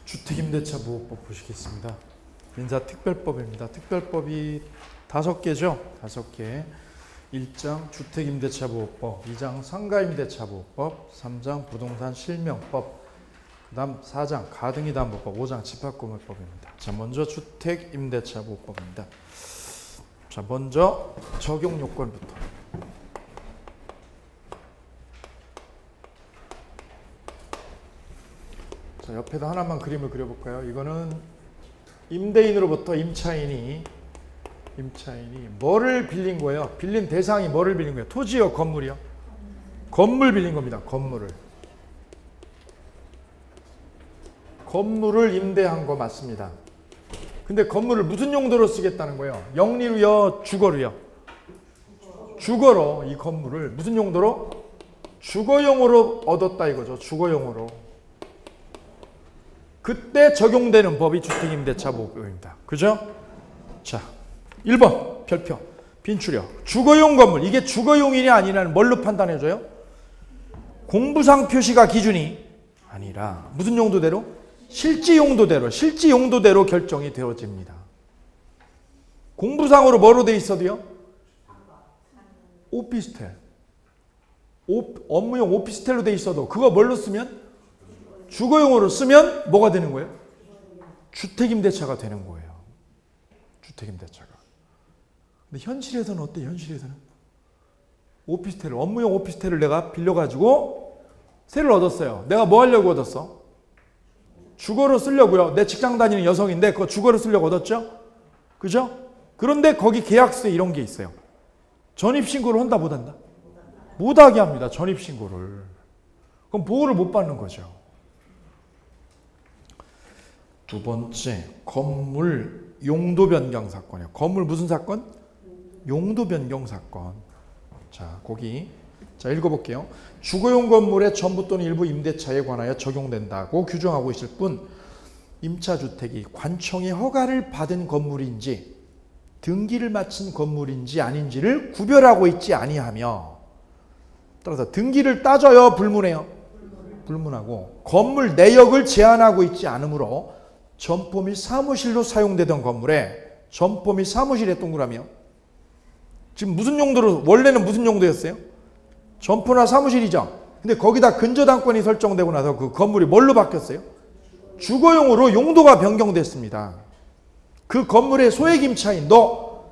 주택임대차 보호법 보시겠습니다. 민사특별법입니다. 특별법이 5개죠. 5개. 1장 주택임대차 보호법, 2장 상가임대차 보호법, 3장 부동산 실명법, 그 다음 4장 가등기담보법, 5장 집합건물법입니다. 자, 먼저 주택임대차 보호법입니다. 자, 먼저 적용요건부터. 자, 옆에다 하나만 그림을 그려볼까요? 이거는 임대인으로부터 임차인이 뭐를 빌린 거예요? 빌린 대상이 뭐를 빌린 거예요? 토지요, 건물이요? 건물 빌린 겁니다. 건물을 임대한 거 맞습니다. 근데 건물을 무슨 용도로 쓰겠다는 거예요? 영리로요, 주거로요? 주거로. 이 건물을 무슨 용도로? 주거용으로 얻었다 이거죠. 주거용으로. 그때 적용되는 법이 주택임대차 보호법입니다. 그죠? 자, 1번 별표 빈출력. 주거용 건물. 이게 주거용이냐 아니냐는 뭘로 판단해줘요? 공부상 표시가 기준이 아니라 무슨 용도대로? 실지 용도대로 결정이 되어집니다. 공부상으로 뭐로 돼 있어도요? 오피스텔. 업무용 오피스텔로 돼 있어도 그거 뭘로 쓰면? 주거용으로 쓰면 뭐가 되는 거예요? 주택임대차가 되는 거예요. 주택임대차가. 근데 현실에서는 어때? 현실에서는 오피스텔을, 업무용 오피스텔을 내가 빌려가지고 세를 얻었어요. 내가 뭐 하려고 얻었어? 주거로 쓰려고요. 내 직장 다니는 여성인데 그거 주거로 쓰려고 얻었죠? 그죠? 그런데 거기 계약서에 이런 게 있어요. 전입신고를 한다 못 한다? 못하게 합니다. 전입신고를. 그럼 보호를 못 받는 거죠. 두 번째, 건물 용도 변경 사건이요. 건물 무슨 사건? 용도 변경 사건. 자, 거기. 자, 읽어볼게요. 주거용 건물의 전부 또는 일부 임대차에 관하여 적용된다고 규정하고 있을 뿐, 임차주택이 관청의 허가를 받은 건물인지, 등기를 마친 건물인지 아닌지를 구별하고 있지 아니하며, 따라서 등기를 따져요, 불문해요? 불문하고, 건물 내역을 제한하고 있지 않으므로, 점포 및 사무실로 사용되던 건물에 점포 및 사무실에 동그라미요. 지금 무슨 용도로, 원래는 무슨 용도였어요? 점포나 사무실이죠. 근데 거기다 근저당권이 설정되고 나서 그 건물이 뭘로 바뀌었어요? 주거용으로 용도가 변경됐습니다. 그 건물의 소액임차인 너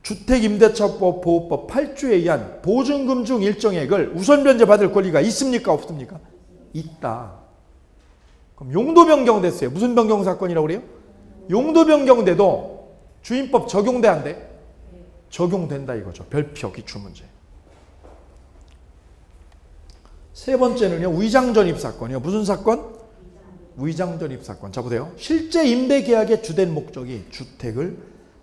주택임대차법 보호법 8조에 의한 보증금 중 일정액을 우선 변제받을 권리가 있습니까? 없습니까? 있다. 그럼 용도 변경됐어요. 무슨 변경 사건이라고 그래요? 용도 변경돼도 주임법 적용돼 안 돼? 적용된다 이거죠. 별표 기출문제. 세 번째는요. 위장전입 사건이요. 무슨 사건? 위장전입 사건. 자, 보세요. 실제 임대계약의 주된 목적이 주택을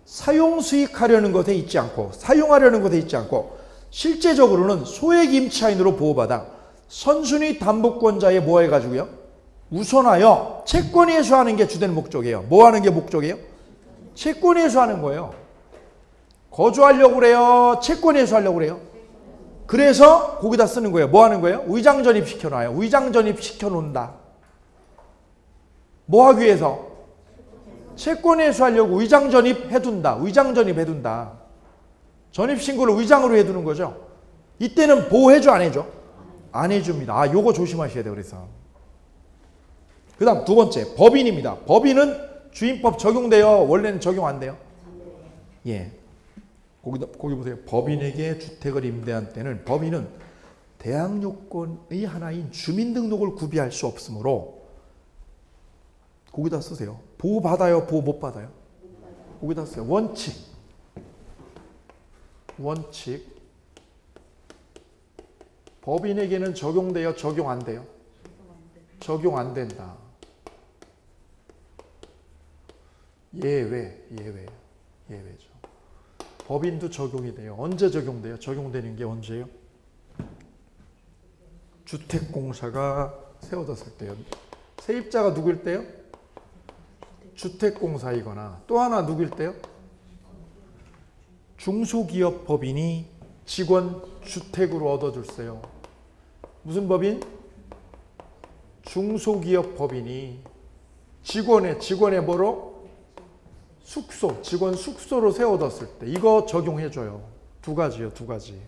사용수익하려는 것에 있지 않고 사용하려는 것에 있지 않고 실제적으로는 소액임차인으로 보호받아 선순위 담보권자에 뭐 해가지고요? 우선하여 채권이 회수하는 게 주된 목적이에요. 뭐 하는 게 목적이에요? 채권이 회수하는 거예요. 거주하려고 그래요? 채권이 회수하려고 그래요? 그래서 거기다 쓰는 거예요. 뭐 하는 거예요? 위장전입 시켜놔요. 위장전입 시켜놓는다. 뭐 하기 위해서? 채권 회수하려고 위장전입 해둔다. 위장전입 해둔다. 전입신고를 위장으로 해두는 거죠. 이때는 보호해줘 안 해줘? 안 해줍니다. 아, 요거 조심하셔야 돼요. 그래서. 그 다음 두 번째, 법인입니다. 법인은 주임법 적용돼요? 원래는 적용 안 돼요? 예. 거기 보세요. 법인에게 주택을 임대한 때는 법인은 대항 요건의 하나인 주민등록을 구비할 수 없으므로 거기다 쓰세요. 보호받아요? 보호 못 받아요? 거기다 쓰세요. 원칙. 법인에게는 적용돼요? 적용 안 돼요? 적용 안 된다. 예외죠. 법인도 적용이 돼요. 언제 적용돼요? 적용되는 게 언제예요? 주택공사가 세워졌을 때요. 세입자가 누구일 때요? 주택공사이거나 또 하나 누구일 때요? 중소기업 법인이 직원 주택으로 얻어줬어요. 무슨 법인? 중소기업 법인이 직원의 뭐로? 숙소, 직원 숙소로 세워뒀을 때 이거 적용해줘요. 두 가지요, 두 가지.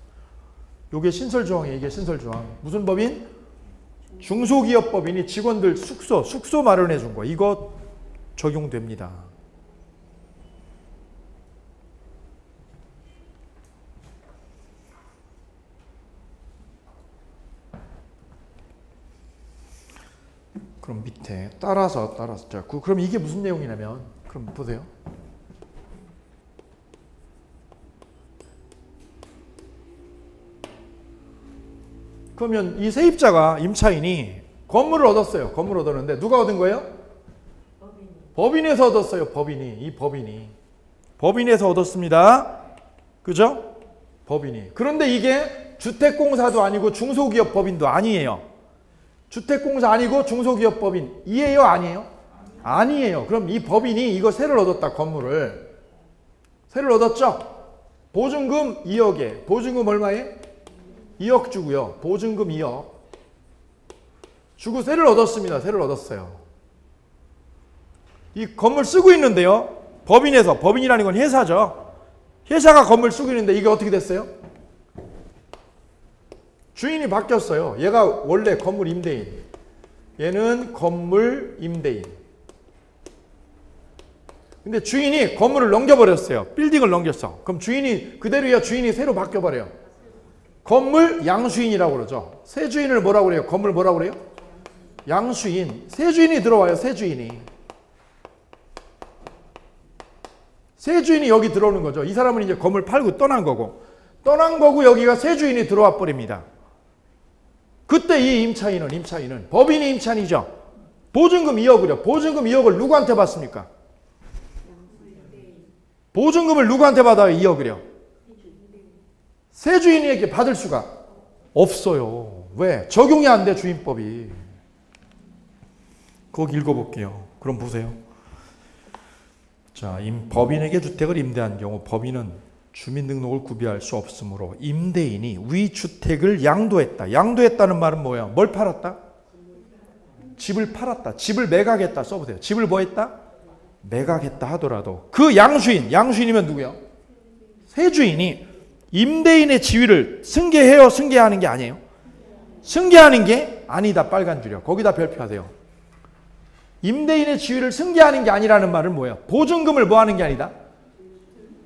요게 신설조항이에요. 이게 신설조항. 무슨 법인? 중소기업법인이 직원들 숙소 마련해준 거. 이거 적용됩니다. 그럼 밑에 따라서. 자, 그럼 이게 무슨 내용이냐면, 그럼 보세요. 그러면 이 세입자가 임차인이 건물을 얻었어요. 건물을 얻었는데 누가 얻은 거예요? 법인에서 얻었어요. 법인에서 얻었습니다. 그죠? 법인이. 그런데 이게 주택공사도 아니고 중소기업법인도 아니에요. 주택공사 아니고 중소기업법인이에요? 아니에요? 아니에요. 그럼 이 법인이 이거 세를 얻었다. 건물을. 세를 얻었죠? 보증금 2억에. 보증금 얼마에? 2억 주고요. 보증금 2억. 주고 세를 얻었습니다. 세를 얻었어요. 이 건물 쓰고 있는데요. 법인이라는 건 회사죠. 회사가 건물 쓰고 있는데 이게 어떻게 됐어요? 주인이 바뀌었어요. 얘가 원래 건물 임대인. 얘는 건물 임대인. 근데 주인이 건물을 넘겨버렸어요. 빌딩을 넘겼어. 그럼 주인이 그대로야. 주인이 새로 바뀌어버려요. 건물 양수인이라고 그러죠. 새 주인을 뭐라고 그래요? 건물 뭐라고 그래요? 양수인. 새 주인이 들어와요. 새 주인이 여기 들어오는 거죠. 이 사람은 이제 건물 팔고 떠난 거고 여기가 새 주인이 들어와 버립니다. 그때 이 임차인은 법인이 임차인이죠. 보증금 2억이요. 보증금 2억을 누구한테 받습니까? 보증금을 누구한테 받아요? 2억이요. 새 주인에게 받을 수가 없어요. 왜? 적용이 안 돼, 주인법이. 거기 읽어볼게요. 그럼 보세요. 자, 법인에게 주택을 임대한 경우 법인은 주민등록을 구비할 수 없으므로 임대인이 위 주택을 양도했다. 양도했다는 말은 뭐예요? 뭘 팔았다? 집을 팔았다. 집을 매각했다 써보세요. 집을 뭐 했다? 매각했다 하더라도 그 양수인이면 누구예요? 새 주인이 임대인의 지위를 승계해요? 승계하는 게 아니에요? 승계하는 게 아니다. 빨간 줄이요. 거기다 별표하세요. 임대인의 지위를 승계하는 게 아니라는 말은 뭐예요? 보증금을 뭐 하는 게 아니다?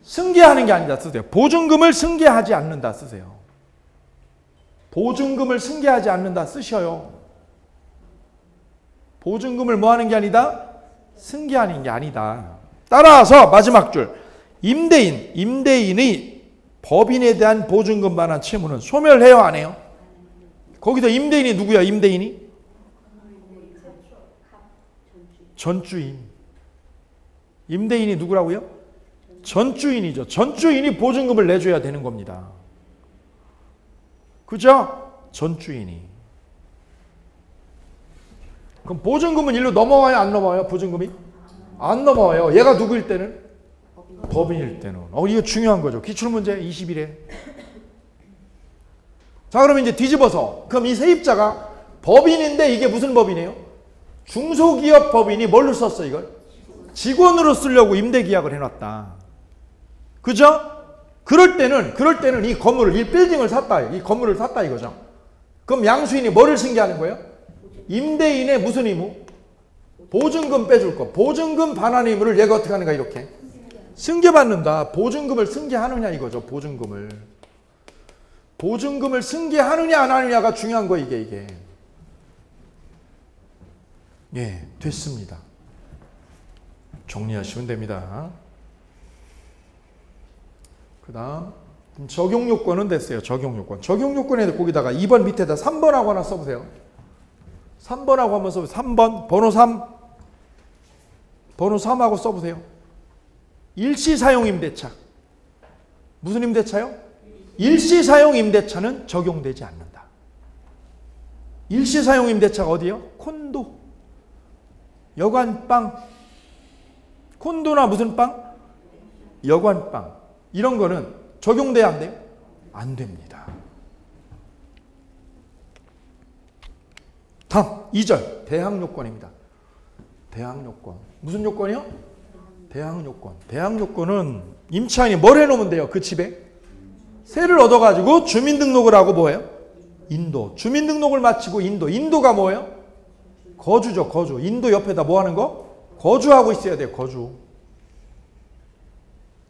승계하는 게 아니다 쓰세요. 보증금을 승계하지 않는다 쓰세요. 보증금을 승계하지 않는다 쓰셔요. 보증금을 뭐 하는 게 아니다? 승계하는 게 아니다. 따라서 마지막 줄. 임대인이 법인에 대한 보증금 반환 채무는 소멸해요? 안 해요? 거기서 임대인이 누구야? 임대인이? 전주인. 임대인이 누구라고요? 전주인이죠. 전주인이 보증금을 내줘야 되는 겁니다. 그죠? 전주인이. 그럼 보증금은 일로 넘어와요? 안 넘어와요? 보증금이? 안 넘어와요. 얘가 누구일 때는? 법인일 때는. 이거 중요한 거죠. 기출문제 21회. 자, 그러면 이제 뒤집어서. 그럼 이 세입자가 법인인데 이게 무슨 법이네요? 중소기업 법인이 뭘로 썼어, 이걸? 직원으로 쓰려고 임대계약을 해놨다. 그죠? 그럴 때는 이 건물을, 이 빌딩을 샀다. 이 건물을 샀다 이거죠. 그럼 양수인이 뭐를 승계하는 거예요? 임대인의 무슨 의무? 보증금 빼줄 거. 보증금 반환 의무를 얘가 어떻게 하는가, 이렇게? 승계받는다. 보증금을 승계하느냐 이거죠. 보증금을 승계하느냐 안 하느냐가 중요한 거 이게. 예, 됐습니다. 정리하시면 됩니다. 그 다음 적용 요건은 됐어요. 적용 요건에 거기다가 2번 밑에다 3번하고 하나 써보세요. 3번하고 한번 써보세요. 3번 번호 3하고 써보세요. 일시사용 임대차. 무슨 임대차요? 일시사용 임대차는 적용되지 않는다. 일시사용 임대차가 어디요? 콘도, 여관방, 콘도나 무슨 빵? 여관방. 이런 거는 적용돼야 안 돼요? 안 됩니다. 다음 2절 대항요건입니다. 대항 요건. 무슨 요건이요? 대항 요건. 대항 요건은 임차인이 뭘 해놓으면 돼요? 그 집에 세를 얻어가지고 주민등록을 하고 뭐예요? 인도. 주민등록을 마치고 인도. 인도가 뭐예요? 거주죠. 거주. 인도 옆에다 뭐 하는 거? 거주하고 있어야 돼요. 거주.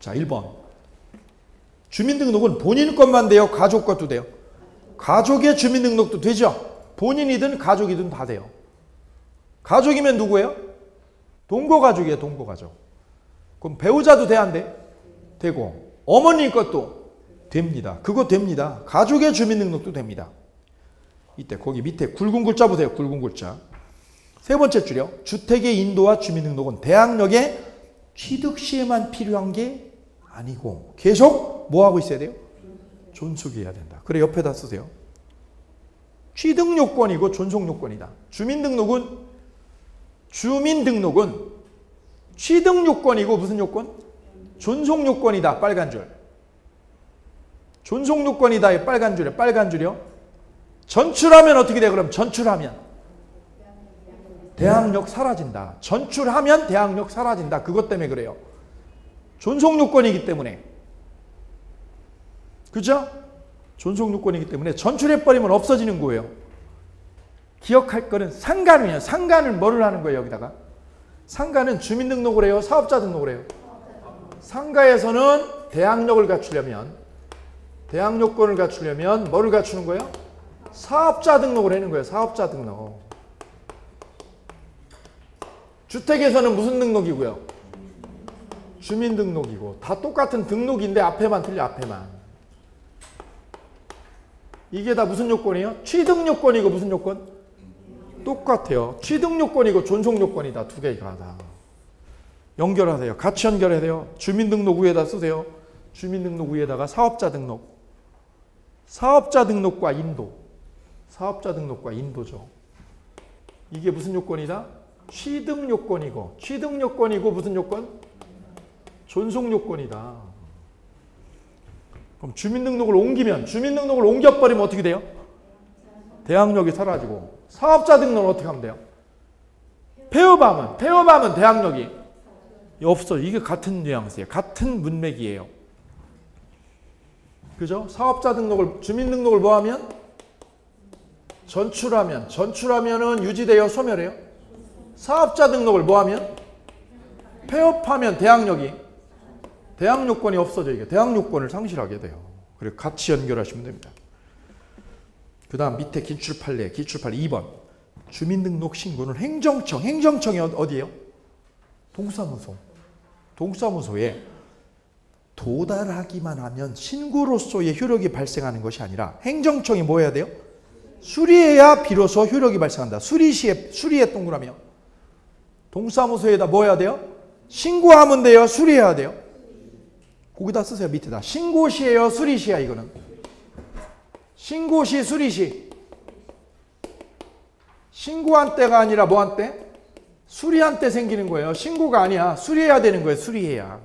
자, 1번. 주민등록은 본인 것만 돼요? 가족 것도 돼요? 가족의 주민등록도 되죠? 본인이든 가족이든 다 돼요. 가족이면 누구예요? 동거가족이에요. 동거가족. 그럼 배우자도 돼? 안 돼? 되고. 어머님 것도 됩니다. 그거 됩니다. 가족의 주민등록도 됩니다. 이때 거기 밑에 굵은 글자 보세요. 굵은 글자. 세 번째 줄이요. 주택의 인도와 주민등록은 대항력의 취득 시에만 필요한 게 아니고 계속 뭐 하고 있어야 돼요? 존속해야 된다. 그래 옆에다 쓰세요. 취득 요건이고 존속 요건이다. 주민등록은 취득 요건이고 무슨 요건? 존속 요건이다. 빨간 줄. 존속 요건이다. 빨간 줄이요. 빨간 줄이요. 전출하면 어떻게 돼? 그럼 전출하면 대항력 사라진다. 전출하면 대항력 사라진다. 그것 때문에 그래요. 존속 요건이기 때문에. 그죠? 존속 요건이기 때문에 전출해버리면 없어지는 거예요. 기억할 거는 상가는요. 상가는 뭐를 하는 거예요? 여기다가. 상가는 주민등록을 해요? 사업자 등록을 해요? 상가에서는 대항력을 갖추려면 대항요건을 갖추려면 뭐를 갖추는 거예요? 사업자 등록을 하는 거예요. 사업자 등록. 주택에서는 무슨 등록이고요? 주민등록이고. 다 똑같은 등록인데 앞에만 틀려. 앞에만. 이게 다 무슨 요건이에요? 취득요건이고 무슨 요건? 똑같아요. 취득요건이고 존속요건이다. 두 개가 다. 연결하세요. 같이 연결해야 돼요. 주민등록 위에다 쓰세요. 주민등록 위에다가 사업자 등록. 사업자 등록과 인도. 사업자 등록과 인도죠. 이게 무슨 요건이다? 취득요건이고. 취득요건이고 무슨 요건? 존속요건이다. 그럼 주민등록을 옮겨버리면 어떻게 돼요? 대항력이 사라지고. 사업자 등록은 어떻게 하면 돼요? 폐업하면 대항력이 없어요. 이게 같은 뉘앙스예요. 같은 문맥이에요. 그죠? 사업자 등록을, 주민등록을 뭐 하면? 전출하면은 유지돼요? 소멸해요? 사업자 등록을 뭐 하면? 폐업하면 대항요건이 없어져. 이게 대항요건을 상실하게 돼요. 그리고 같이 연결하시면 됩니다. 그 다음 밑에 기출 판례 2번. 주민등록 신고는 행정청이 어디예요? 동사무소에 도달하기만 하면 신고로서의 효력이 발생하는 것이 아니라 행정청이 뭐 해야 돼요? 수리해야 비로소 효력이 발생한다. 수리에 동그라미요. 동사무소에다 뭐 해야 돼요? 신고하면 돼요? 수리해야 돼요? 거기다 쓰세요. 밑에다. 신고시에요? 수리시야 이거는? 신고시, 수리시. 신고한 때가 아니라 뭐한 때? 수리한 때 생기는 거예요. 신고가 아니야. 수리해야 되는 거예요. 수리해야.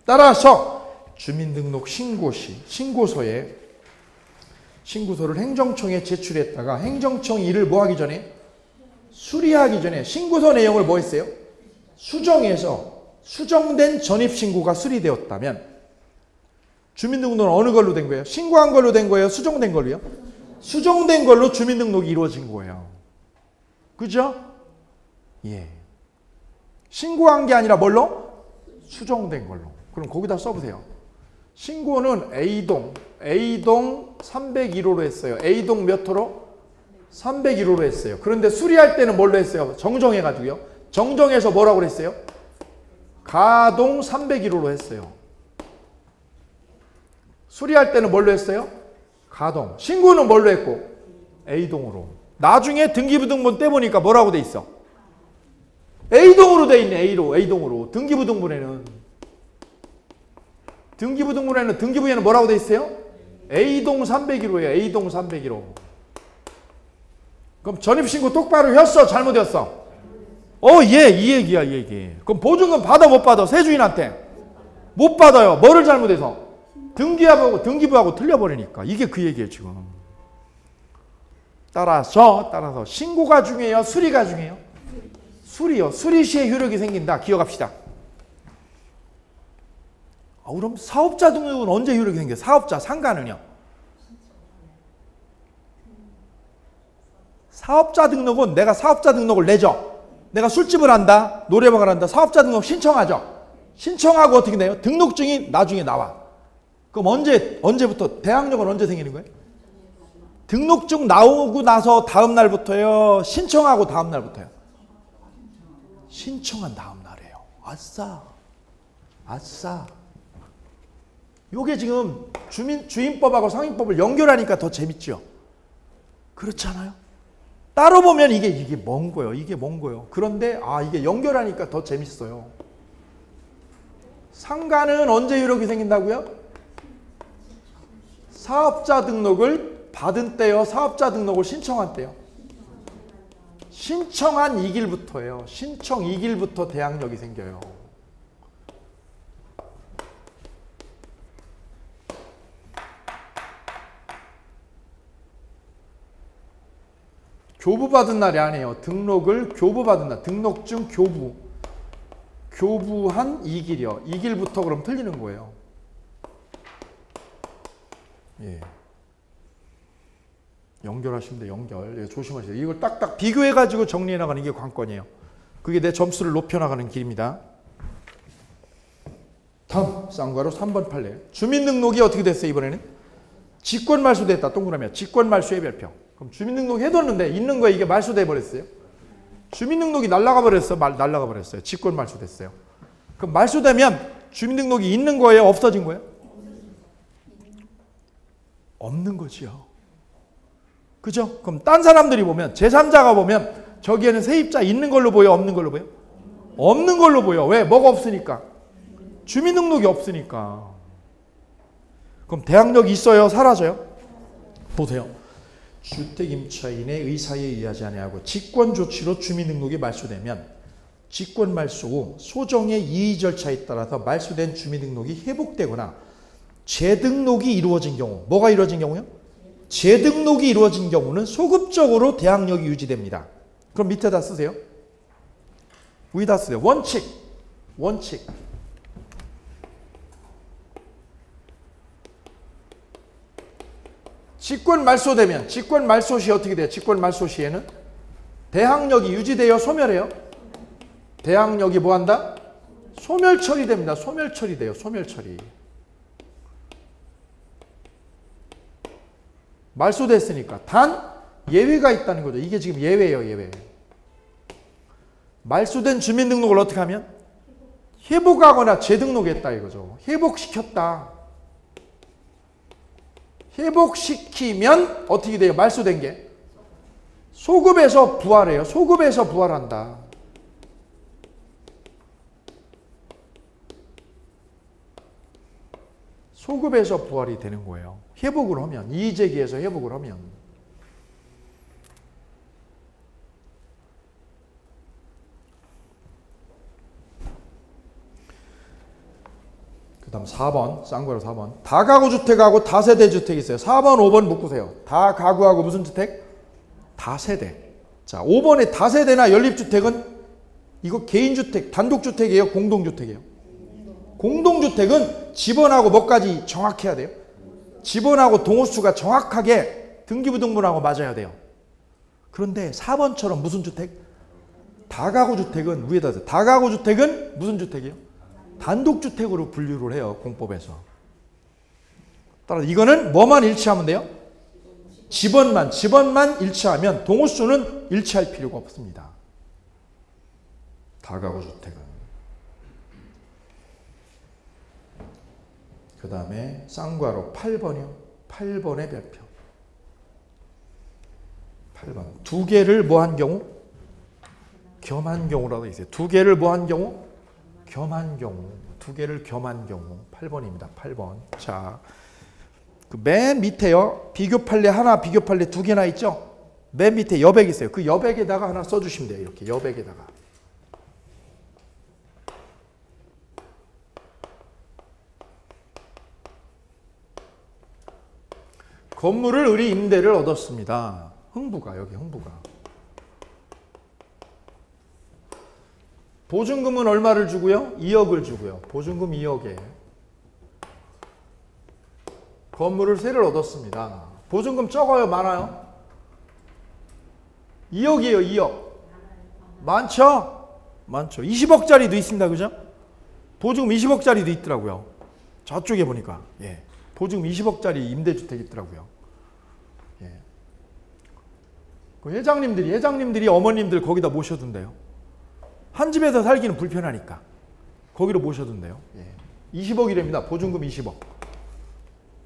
따라서 주민등록 신고소를 행정청에 제출했다가 행정청이 이를 뭐 하기 전에? 수리하기 전에 신고서 내용을 뭐 했어요? 수정해서 수정된 전입신고가 수리되었다면 주민등록은 어느 걸로 된 거예요? 신고한 걸로 된 거예요? 수정된 걸로요? 수정된 걸로 주민등록이 이루어진 거예요. 그죠? 예. 신고한 게 아니라 뭘로? 수정된 걸로. 그럼 거기다 써보세요. 신고는 A동 301호로 했어요. A동 몇 호로? 301호로 했어요. 그런데 수리할 때는 뭘로 했어요? 정정해가지고요. 정정해서 뭐라고 그랬어요? 가동 301호로 했어요. 수리할 때는 뭘로 했어요? 가동. 신고는 뭘로 했고? A동으로. 나중에 등기부등본 떼보니까 뭐라고 돼 있어? A동으로 돼 있네. A동으로. 등기부등본에는 등기부에는 뭐라고 돼 있어요? A동 301호예요. A동 301호. 그럼 전입신고 똑바로 했어? 잘못했어? 예, 이 얘기야, 이 얘기. 그럼 보증금 받아, 못 받아? 세주인한테? 못 받아요. 뭐를 잘못해서? 등기부하고 틀려버리니까. 이게 그 얘기예요, 지금. 따라서 신고가 중요해요? 수리가 중요해요? 수리요. 수리 시에 효력이 생긴다. 기억합시다. 그럼 사업자 등록은 언제 효력이 생겨요? 사업자, 상가는요? 사업자 등록은 내가 사업자 등록을 내죠. 내가 술집을 한다, 노래방을 한다, 사업자 등록 신청하죠. 신청하고 어떻게 돼요? 등록증이 나중에 나와. 그럼 언제부터? 대항력은 언제 생기는 거예요? 등록증 나오고 나서 다음 날부터요? 신청하고 다음 날부터요? 신청한 다음 날이에요. 아싸. 아싸. 요게 지금 주임법하고 상임법을 연결하니까 더 재밌죠? 그렇지 않아요? 따로 보면 이게 먼 거예요. 이게 먼 거예요. 그런데 이게 연결하니까 더 재밌어요. 상가는 언제 효력이 생긴다고요? 사업자 등록을 받은 때요. 사업자 등록을 신청한 때요. 신청한 2길부터예요. 신청 2길부터 대항력이 생겨요. 교부받은 날이 아니에요. 등록을 교부받은 날. 등록증 교부. 교부한 2길이요. 2길부터 그럼 틀리는 거예요. 예. 연결하시면 돼요. 연결. 예, 조심하세요. 이걸 딱딱 비교해가지고 정리해 나가는 게 관건이에요. 그게 내 점수를 높여나가는 길입니다. 다음 쌍괄호 3번 판례. 주민등록이 어떻게 됐어요? 이번에는 직권 말소됐다. 동그라미야. 직권 말소의 별표. 그럼 주민등록 해뒀는데 있는 거에 이게 말소돼 버렸어요. 주민등록이 날라가 버렸어. 날라가 버렸어요. 직권 말소됐어요. 그럼 말소되면 주민등록이 있는 거예요? 없어진 거예요? 없는 거지요. 그죠? 그럼 딴 사람들이 보면 제3자가 보면 저기에는 세입자 있는 걸로 보여? 없는 걸로 보여? 없는 걸로 보여. 왜? 뭐가 없으니까? 주민등록이 없으니까. 그럼 대항력이 있어요? 사라져요? 보세요. 주택임차인의 의사에 의하지 아니하고 직권조치로 주민등록이 말소되면 직권말소 후 소정의 이의 절차에 따라서 말소된 주민등록이 회복되거나 재등록이 이루어진 경우. 뭐가 이루어진 경우요? 재등록이 이루어진 경우는 소급적으로 대항력이 유지됩니다. 그럼 밑에다 쓰세요. 위에다 쓰세요. 원칙. 직권 말소되면, 직권 말소 시 어떻게 돼요? 직권 말소 시에는 대항력이 유지돼요? 소멸해요? 대항력이 뭐 한다? 소멸 처리됩니다. 소멸 처리돼요. 소멸 처리. 말소됐으니까. 단 예외가 있다는 거죠. 이게 지금 예외예요. 예외. 말소된 주민등록을 어떻게 하면? 회복하거나 재등록했다 이거죠. 회복시켰다. 회복시키면 어떻게 돼요? 말소된 게 소급에서 부활해요. 소급에서 부활한다. 소급에서 부활이 되는 거예요. 회복을 하면, 이의제기에서 회복을 하면. 그 다음 4번, 쌍괄호 4번. 다가구주택하고 다세대주택이 있어요. 4번, 5번 묶으세요. 다가구하고 무슨 주택? 다세대. 자, 5번에 다세대나 연립주택은 이거 개인주택, 단독주택이에요? 공동주택이에요? 공동주택은 집원하고 뭐까지 정확해야 돼요? 집원하고 동호수가 정확하게 등기부등본하고 맞아야 돼요. 그런데 4번처럼 무슨 주택? 다가구주택은 위에다 써요. 다가구주택은 무슨 주택이에요? 단독주택으로 분류를 해요. 공법에서. 따라서 이거는 뭐만 일치하면 돼요? 집원만 일치하면 동호수는 일치할 필요가 없습니다. 다가구주택은. 그 다음에 쌍괄호 8번이요. 8번의 별표. 8번. 두 개를 뭐 한 경우? 겸한 경우라고 있어요. 두 개를 뭐 한 경우? 겸한 경우. 두 개를 겸한 경우. 8번입니다. 8번. 자, 그 맨 밑에요. 비교 판례 하나, 비교 판례 두 개나 있죠? 맨 밑에 여백 있어요. 그 여백에다가 하나 써주시면 돼요. 이렇게 여백에다가. 건물을 을이 임대를 얻었습니다. 흥부가, 여기 흥부가. 보증금은 얼마를 주고요? 2억을 주고요. 보증금 2억에 건물을 세를 얻었습니다. 보증금 적어요? 많아요? 2억이에요. 2억. 많죠? 많죠. 20억짜리도 있습니다. 그죠? 보증금 20억짜리도 있더라고요. 저쪽에 보니까. 예. 보증금 20억짜리 임대주택 있더라고요. 예. 그 회장님들이 어머님들 거기다 모셔둔대요. 한 집에서 살기는 불편하니까 거기로 모셔둔대요. 예. 20억이랍니다. 보증금 20억.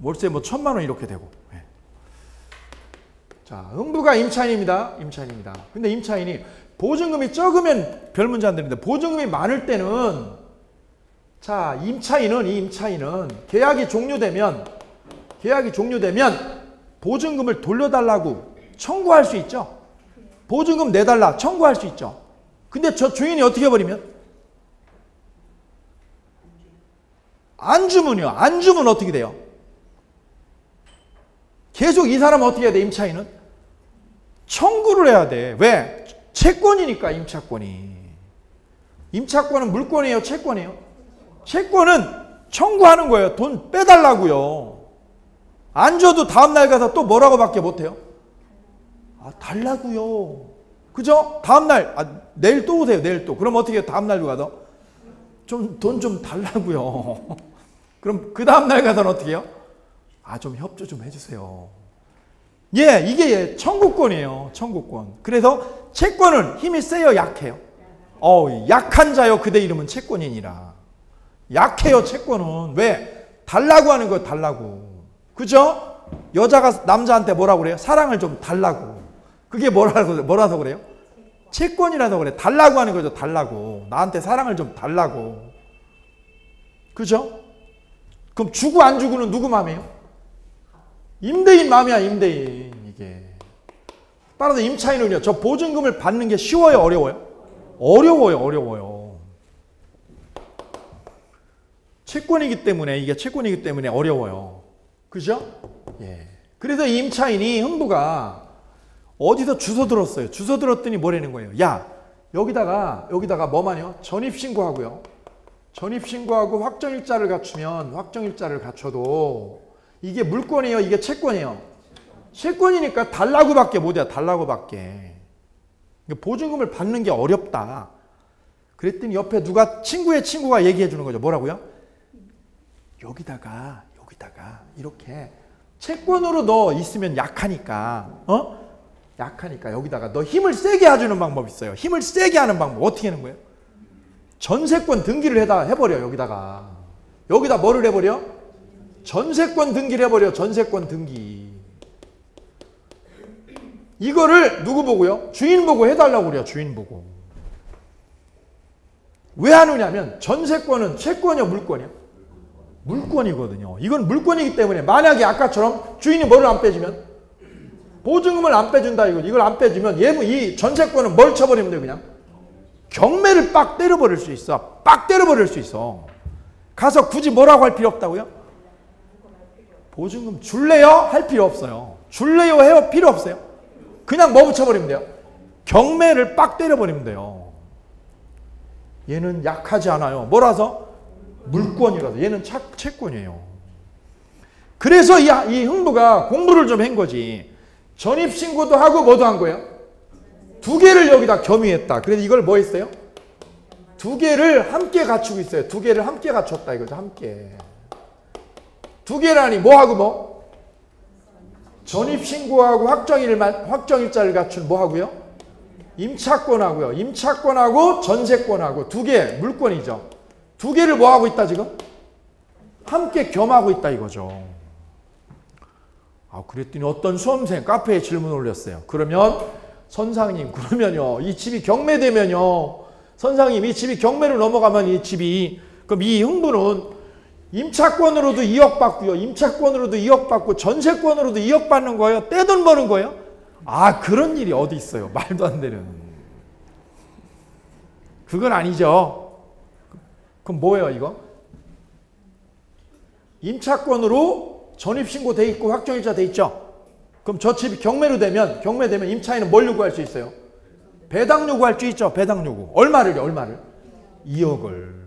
월세 뭐 1,000만 원 이렇게 되고. 예. 자, 흥부가 임차인입니다. 임차인입니다. 근데 임차인이 보증금이 적으면 별 문제 안 되는데 보증금이 많을 때는 자, 임차인은 계약이 종료되면 보증금을 돌려달라고 청구할 수 있죠. 보증금 내달라 청구할 수 있죠. 근데 저 주인이 어떻게 해버리면? 안 주면 어떻게 돼요? 계속 이 사람은 어떻게 해야 돼? 임차인은? 청구를 해야 돼. 왜? 채권이니까 임차권이. 임차권은 물권이에요? 채권이에요? 채권은 청구하는 거예요. 돈 빼달라고요. 안 줘도 다음날 가서 또 뭐라고 밖에 못해요? 달라고요. 그죠? 다음날 내일 또 오세요. 내일 또. 그럼 어떻게 해요? 다음날도 가서 돈 좀 달라고요. 그럼 그 다음날 가서는 어떻게 해요? 좀 협조 좀 해주세요. 예, 이게 청구권이에요. 청구권. 그래서 채권은 힘이 세요? 약해요? 약한 자요 그대 이름은 채권이니라. 약해요. 채권은. 왜? 달라고 하는 거예요. 달라고. 그죠? 여자가 남자한테 뭐라고 그래요? 사랑을 좀 달라고. 그게 뭐라서 그래요? 채권이라서 그래. 달라고 하는 거죠. 달라고. 나한테 사랑을 좀 달라고. 그죠? 그럼 주고 안 주고는 누구 마음이에요? 임대인 마음이야. 임대인. 이게. 따라서 임차인은요. 저 보증금을 받는 게 쉬워요? 어려워요? 어려워요. 채권이기 때문에 어려워요. 그죠? 예. 그래서 이 임차인이 흥부가 어디서 주소 들었어요. 주소 들었더니 뭐라는 거예요? 야, 여기다가 뭐만요? 전입신고하고요. 전입신고하고 확정일자를 갖춰도 이게 물권이에요? 이게 채권이에요? 채권이니까 달라고밖에 못해요. 달라고밖에. 보증금을 받는 게 어렵다. 그랬더니 옆에 친구의 친구가 얘기해 주는 거죠. 뭐라고요? 여기다가 이렇게 채권으로 너 있으면 약하니까 여기다가 너 힘을 세게 해주는 방법이 있어요. 힘을 세게 하는 방법 어떻게 하는 거예요? 전세권 등기를 해버려. 여기다 뭐를 해버려? 전세권 등기를 해버려. 전세권 등기. 이거를 누구 보고요? 주인 보고 해달라고 그래요. 주인 보고. 왜 하느냐면 전세권은 채권이요? 물권이요? 물권이거든요. 이건 물권이기 때문에 만약에 아까처럼 주인이 뭐를 안 빼주면? 보증금을 안 빼준다 이거. 이걸 안 빼주면 이 전세권은 뭘 쳐버리면 돼요? 그냥 경매를 빡 때려버릴 수 있어. 빡 때려버릴 수 있어. 가서 굳이 뭐라고 할 필요 없다고요? 보증금 줄래요? 할 필요 없어요. 줄래요? 해요? 필요 없어요. 그냥 뭐 붙여버리면 돼요? 경매를 빡 때려버리면 돼요. 얘는 약하지 않아요. 뭐라서? 물권이라서. 얘는 채권이에요. 그래서 이 흥부가 공부를 좀 한 거지. 전입신고도 하고 뭐도 한 거예요? 두 개를 여기다 겸유했다. 그래서 이걸 뭐 했어요? 두 개를 함께 갖추고 있어요. 두 개를 함께 갖췄다 이거죠. 함께. 두 개라니 뭐하고 뭐? 전입신고하고 확정일자를 갖춘 뭐하고요? 임차권하고요. 임차권하고 전세권하고 두 개 물권이죠. 두 개를 뭐하고 있다 지금? 함께 겸하고 있다 이거죠. 그랬더니 어떤 수험생 카페에 질문을 올렸어요. 그러면 선생님 그러면요 이 집이 경매되면요 선생님 이 집이 경매로 넘어가면 이 집이 그럼 이 흥부는 임차권으로도 2억 받고요. 임차권으로도 2억 받고 전세권으로도 2억 받는 거예요? 떼돈 버는 거예요? 그런 일이 어디 있어요. 말도 안 되는. 그건 아니죠. 그럼 뭐예요 이거? 임차권으로 전입신고 돼 있고 확정일자 돼 있죠. 그럼 저 집이 경매되면 임차인은 뭘 요구할 수 있어요? 배당 요구할 수 있죠. 배당 요구. 얼마를요? 얼마를? 2억을.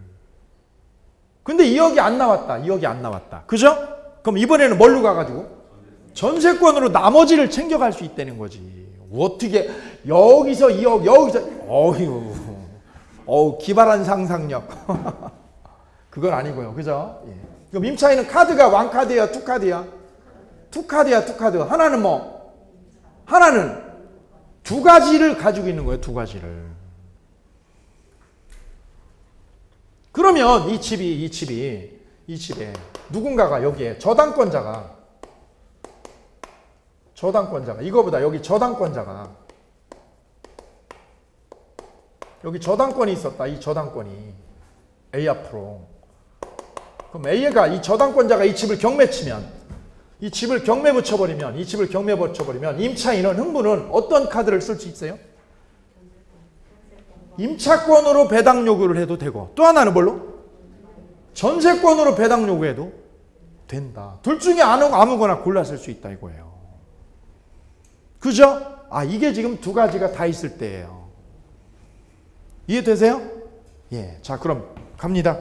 근데 2억이 안 나왔다. 2억이 안 나왔다. 그죠? 그럼 이번에는 뭘로 가가지고? 전세권으로 나머지를 챙겨갈 수 있다는 거지. 어떻게 여기서 2억, 여기서 기발한 상상력. 그건 아니고요. 그죠? 예. 그럼 임차인은 카드가 왕카드야, 투카드야? 투카드야, 투카드. 하나는 뭐? 하나는 두 가지를 가지고 있는 거예요. 두 가지를. 그러면 이 집에 누군가가 여기에 저당권자가 이거보다 여기 저당권자가 여기 저당권이 있었다. 이 저당권이 A 앞으로. 그럼 A가 이 저당권자가 이 집을 경매치면 이 집을 경매 붙여버리면 임차인은 흥부는 어떤 카드를 쓸 수 있어요? 임차권으로 배당 요구를 해도 되고 또 하나는 뭘로? 전세권으로 배당 요구해도 된다. 둘 중에 아무거나 골라 쓸 수 있다 이거예요. 그죠? 이게 지금 두 가지가 다 있을 때예요. 이해되세요? 예. 자, 그럼 갑니다.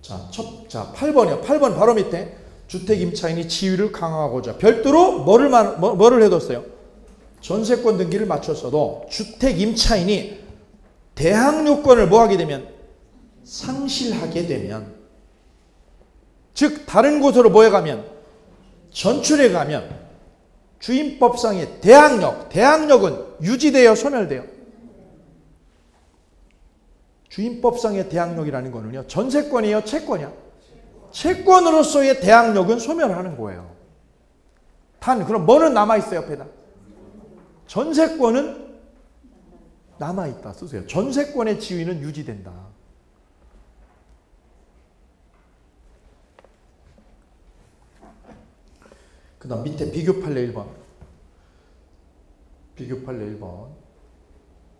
자, 8번이요. 8번 바로 밑에 주택 임차인이 지위를 강화하고자 별도로 뭐를 해뒀어요? 전세권 등기를 마쳤어도 주택 임차인이 대항 요건을 뭐하게 되면 상실하게 되면, 즉 다른 곳으로 뭐에 가면 전출해 가면 주임법상의 대항력은 유지돼요, 소멸돼요? 주임법상의 대항력이라는 거는요, 전세권이에요, 채권이야? 채권으로서의 대항력은 소멸하는 거예요. 그럼 뭐는 남아있어요, 옆에다? 전세권은 남아있다. 쓰세요. 전세권의 지위는 유지된다. 그 다음 밑에 비교 판례 1번.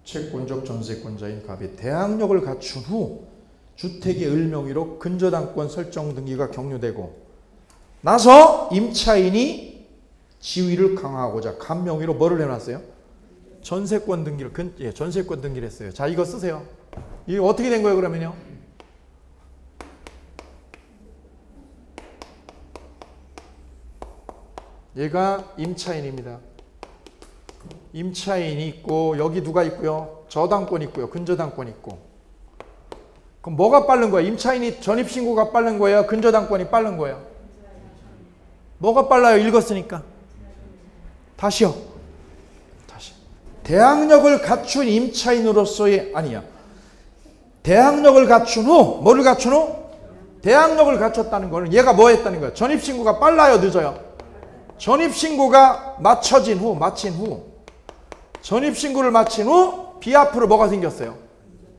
채권적 전세권자인 갑이 대항력을 갖춘 후 주택의 을명의로 근저당권 설정 등기가 격려되고 나서 임차인이 지위를 강화하고자 갑명의로 뭐를 해놨어요? 전세권 등기를 했어요. 자, 이거 쓰세요. 이게 어떻게 된 거예요, 그러면요? 얘가 임차인입니다. 임차인이 있고 여기 누가 있고요? 저당권 있고요. 근저당권 있고. 그럼 뭐가 빠른 거예요? 임차인이 전입신고가 빠른 거예요? 근저당권이 빠른 거예요? 뭐가 빨라요? 읽었으니까. 다시. 대항력을 갖춘 임차인으로서의 대항력을 갖춘 후 뭐를 갖춘 후? 대항력을 갖췄다는 거는 얘가 뭐 했다는 거예요? 전입신고가 빨라요? 늦어요? 전입신고가 마친 후 전입신고를 마친 후 비앞으로 뭐가 생겼어요?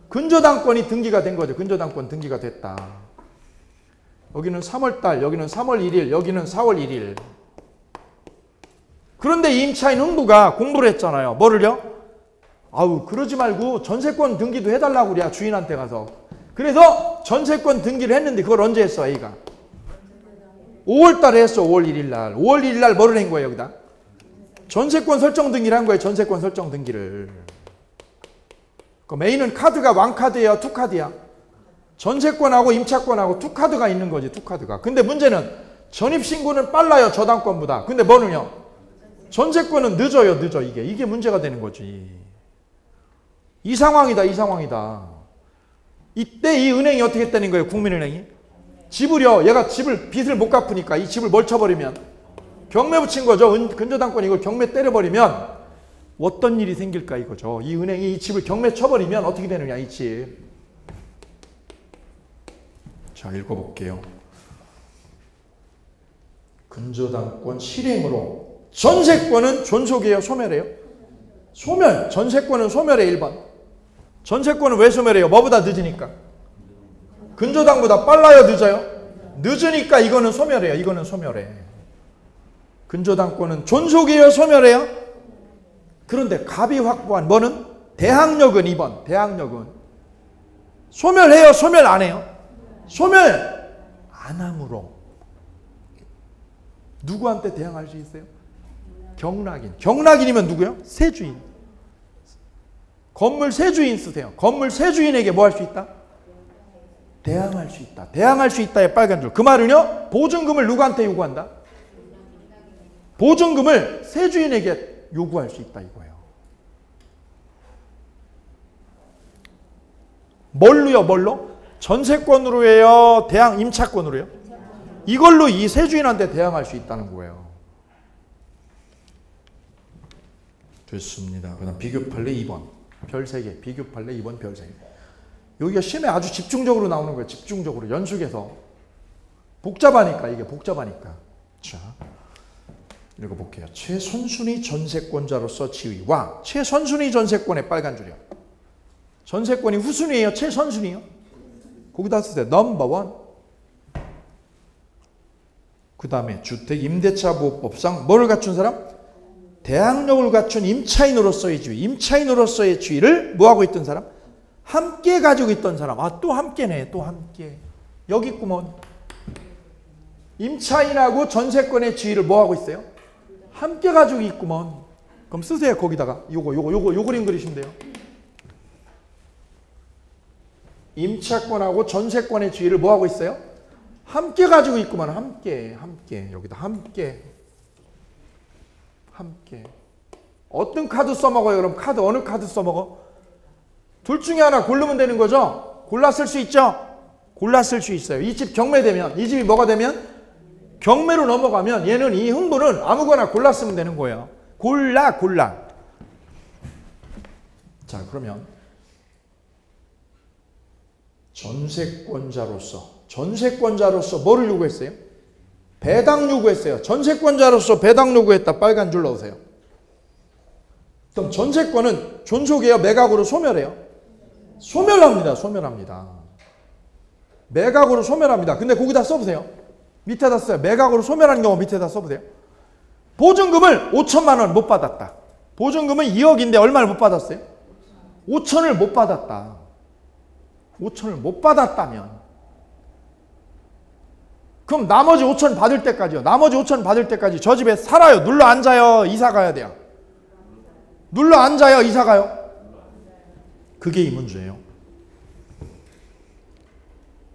근저당권이 등기가 된 거죠. 근저당권 등기가 됐다. 여기는 3월달, 여기는 3월 1일, 여기는 4월 1일. 그런데 임차인 흥부가 공부를 했잖아요. 뭐를요? 그러지 말고 전세권 등기도 해달라고 그래, 주인한테 가서. 그래서 전세권 등기를 했는데 그걸 언제 했어, A가? 5월달에 했어. 5월 1일 날. 5월 1일 날 뭐를 한 거예요, 여기다? 전세권 설정 등기를 한 거예요. 전세권 설정 등기를. 그럼 A는 카드가 왕카드예요, 투카드야? 전세권하고 임차권하고 투카드가 있는 거지, 투카드가. 근데 문제는 전입신고는 빨라요, 저당권보다. 근데 뭐는요? 전세권은 늦어요, 늦어. 이게 문제가 되는 거지. 이 상황이다. 이때 이 은행이 어떻게 했다는 거예요, 국민은행이? 얘가 빚을 못 갚으니까 이 집을 뭘 쳐버리면? 경매 붙인 거죠. 근저당권 이걸 경매 때려버리면 어떤 일이 생길까 이거죠. 이 은행이 이 집을 경매 쳐버리면 어떻게 되느냐, 이 집. 자, 읽어볼게요. 근저당권 실행으로 전세권은 존속이에요, 소멸해요? 소멸. 전세권은 소멸해. 1번. 전세권은 왜 소멸해요? 뭐보다 늦으니까. 근저당보다 빨라요, 늦어요? 늦으니까 이거는 소멸해요. 이거는 소멸해. 근저당권은 존속이에요, 소멸해요? 그런데 갑이 확보한 뭐는? 대항력은 2번. 대항력은 소멸해요, 소멸 안 해요? 소멸 안 함으로 누구한테 대항할 수 있어요? 경락인. 경락인이면 누구요? 세주인. 건물 세주인 쓰세요. 건물 세주인에게 뭐 할 수 있다? 대항할 수 있다. 대항할 수 있다의 빨간 줄. 그 말은요. 보증금을 누구한테 요구한다? 보증금을 세주인에게 요구할 수 있다 이거예요. 뭘로? 전세권으로 해요? 대항 임차권으로요? 이걸로 이 세주인한테 대항할 수 있다는 거예요. 됐습니다. 그 다음 비교 판례 2번. 별 3개. 비교 판례 2번 별 3개. 여기가 시험에 아주 집중적으로 나오는 거예요. 집중적으로. 연속해서. 복잡하니까. 이게 복잡하니까. 자, 읽어볼게요. 최선순위 전세권자로서 지위와 최선순위 전세권의 빨간 줄이요. 전세권이 후순위예요? 최선순위요? 거기다 쓰세요. 넘버 1. 그 다음에 주택임대차보호법상 뭐를 갖춘 사람? 대항력을 갖춘 임차인으로서의 지위. 임차인으로서의 지위를 뭐하고 있던 사람? 함께 가지고 있던 사람. 아, 또 함께네. 또 함께. 여기 있구먼. 임차인하고 전세권의 지위를 뭐하고 있어요? 함께 가지고 있구먼. 그럼 쓰세요. 거기다가. 요거 그림 그리시면 돼요. 임차권하고 전세권의 지위를 뭐하고 있어요? 함께 가지고 있구만. 함께. 여기다 함께. 어떤 카드 써먹어요? 그럼 카드 어느 카드 써먹어? 둘 중에 하나 고르면 되는 거죠? 골라 쓸 수 있죠? 골라 쓸 수 있어요. 이 집 경매되면, 이 집이 뭐가 되면? 경매로 넘어가면 얘는 이 흥부는 아무거나 골라 쓰면 되는 거예요. 골라. 자, 그러면 전세권자로서 뭐를 요구했어요? 배당 요구했어요. 전세권자로서 배당 요구했다. 빨간 줄 넣으세요. 그럼 전세권은 존속해요? 매각으로 소멸해요? 소멸합니다. 매각으로 소멸합니다. 근데 거기다 써보세요. 밑에다 써요. 매각으로 소멸하는 경우 밑에다 써보세요. 보증금을 5천만 원 못 받았다. 보증금은 2억인데 얼마를 못 받았어요? 5천을 못 받았다. 5천을 못 받았다면 그럼 나머지 5천 받을 때까지요. 나머지 5천 받을 때까지 저 집에 살아요? 눌러 앉아요? 이사 가야 돼요? 눌러 앉아요? 이사 가요? 그게 이 문제예요.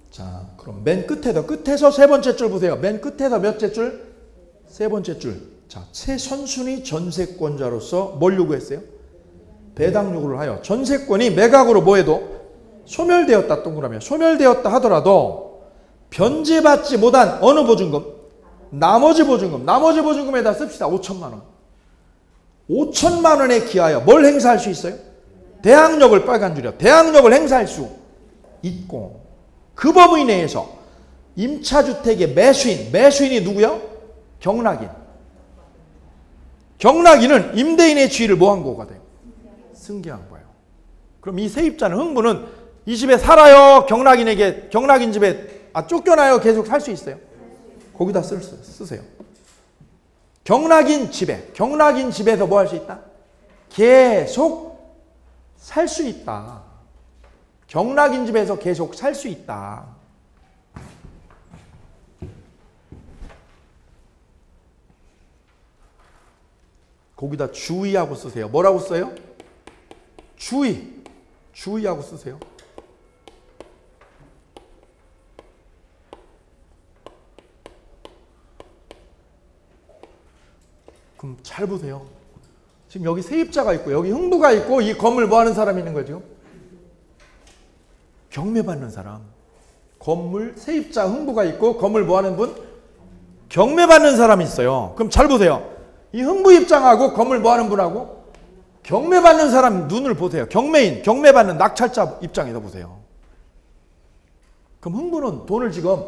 자, 그럼 맨 끝에서 세 번째 줄 보세요. 맨 끝에서 몇째 줄? 세 번째 줄. 자, 최선순위 전세권자로서 뭘 요구했어요? 배당 요구를 하여 전세권이 매각으로 뭐해도 소멸되었다. 동그라미. 소멸되었다 하더라도 변제받지 못한 어느 보증금? 나머지 보증금에다 씁시다. 5천만 원. 5천만 원에 기하여 뭘 행사할 수 있어요? 대항력을 빨간 줄이요. 대항력을 행사할 수 있고 그 범위 내에서 임차주택의 매수인이 누구요? 경락인은 임대인의 지위를 뭐한 거가 돼요? 승계한 거예요. 그럼 이 세입자는 흥부는 이 집에 살아요? 경락인 집에 쫓겨나요? 계속 살 수 있어요? 거기다 쓰세요. 경락인 집에서 뭐 할 수 있다? 계속 살 수 있다. 경락인 집에서 계속 살 수 있다. 거기다 주의하고 쓰세요. 뭐라고 써요? 주의하고 쓰세요. 그럼 잘 보세요. 지금 여기 세입자가 있고 여기 흥부가 있고 이 건물 뭐 하는 사람이 있는 거죠? 경매받는 사람. 건물 세입자 흥부가 있고 건물 뭐 하는 분? 경매받는 사람이 있어요. 그럼 잘 보세요. 이 흥부 입장하고 건물 뭐 하는 분하고 경매받는 사람 눈을 보세요. 경매받는 낙찰자 입장에서 보세요. 그럼 흥부는 돈을 지금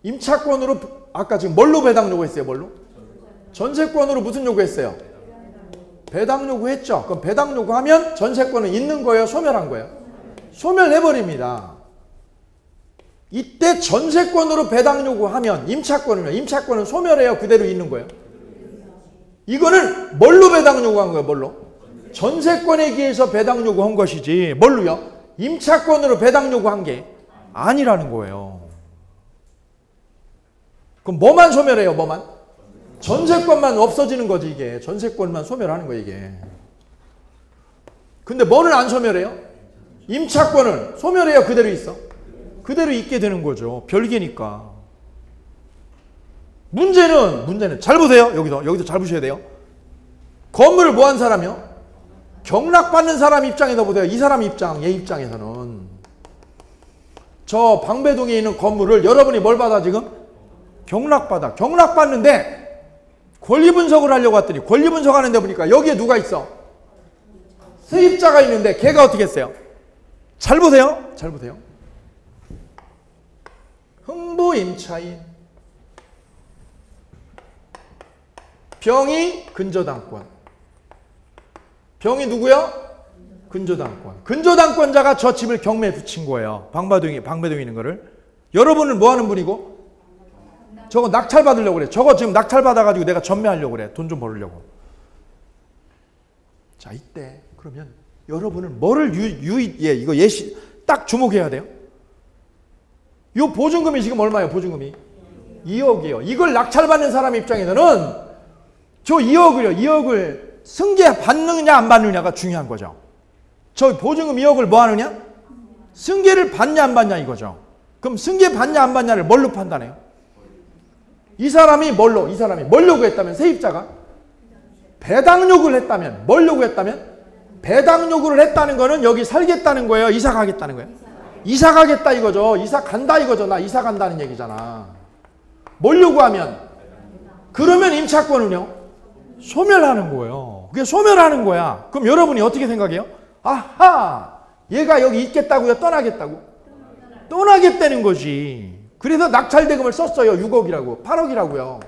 임차권으로 아까 지금 뭘로 배당 요구했어요? 뭘로? 전세권으로 무슨 요구했어요? 배당 요구했죠. 그럼 배당 요구하면 전세권은 있는 거예요? 소멸한 거예요? 소멸해버립니다. 이때 전세권으로 배당 요구하면 임차권은 소멸해요? 그대로 있는 거예요? 이거는 뭘로 배당 요구한 거예요? 뭘로? 전세권에 기해서 배당 요구한 것이지 뭘로요? 임차권으로 배당 요구한 게 아니라는 거예요. 그럼 뭐만 소멸해요? 전세권만 없어지는 거지 이게. 전세권만 소멸하는 거예요 이게. 근데 뭐는 안 소멸해요? 임차권은 소멸해요? 그대로 있어? 그대로 있게 되는 거죠. 별개니까. 문제는 잘 보세요. 여기서 잘 보셔야 돼요. 건물을 뭐 한 사람이요? 경락받는 사람 입장에서 보세요. 이 사람 입장, 얘 입장에서는 저 방배동에 있는 건물을 여러분이 뭘 받아 지금? 경락받아. 경락받는데 권리 분석을 하려고 했더니 권리 분석하는데 보니까 여기에 누가 있어? 세입자가 있는데 걔가 어떻게 했어요? 잘 보세요. 잘 보세요. 흥부임차인 병이 근저당권. 병이 누구야? 근저당권. 근저당권자가 저 집을 경매에 붙인 거예요. 방배동에 있는 거를. 여러분은 뭐 하는 분이고? 저거 낙찰 받으려고 그래. 저거 지금 낙찰 받아가지고 내가 전매하려고 그래. 돈 좀 벌으려고. 자, 이때 그러면 여러분은 뭐를 이거 예시 딱 주목해야 돼요. 요 보증금이 지금 얼마예요? 보증금이 2억이에요. 이걸 낙찰 받는 사람 입장에서는 저 2억을 승계 받느냐 안 받느냐가 중요한 거죠. 저 보증금 2억을 뭐 하느냐? 승계를 받냐 안 받냐 이거죠. 그럼 승계 받냐 안 받냐를 뭘로 판단해요? 이 사람이 뭘 요구했다면 세입자가 배당 요구를 했다면 뭘 요구했다면 배당 요구를 했다는 거는 여기 살겠다는 거예요? 이사 가겠다는 거예요? 이사 가겠다 이거죠. 이사 간다 이거죠. 나 이사 간다는 얘기잖아. 뭘 요구하면? 그러면 임차권은요? 소멸하는 거예요. 그게 소멸하는 거야. 그럼 여러분이 어떻게 생각해요? 아하! 얘가 여기 있겠다고요? 떠나겠다고? 떠나겠다는 거지. 그래서 낙찰대금을 썼어요. 6억이라고. 8억이라고요.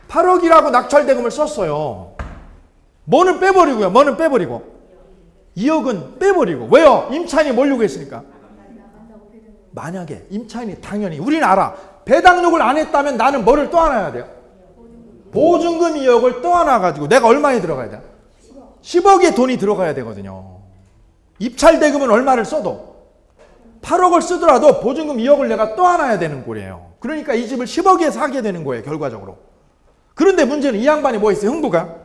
8억이라고 낙찰대금을 썼어요. 뭐는 빼버리고요. 뭐는 빼버리고. 2억은 빼버리고. 왜요? 임차인이 뭘 요구했으니까. 만약에 임차인이 당연히 우리는 알아. 배당 요구를 안 했다면 나는 뭐를 떠안아야 돼요? 보증금 2억을 떠안아가지고 내가 얼마에 들어가야 돼요? 10억의 돈이 들어가야 되거든요. 입찰대금은 얼마를 써도 8억을 쓰더라도 보증금 2억을 내가 떠안아야 되는 꼴이에요. 그러니까 이 집을 10억에 사게 되는 거예요. 결과적으로. 그런데 문제는 이 양반이 뭐 했어요? 흥부가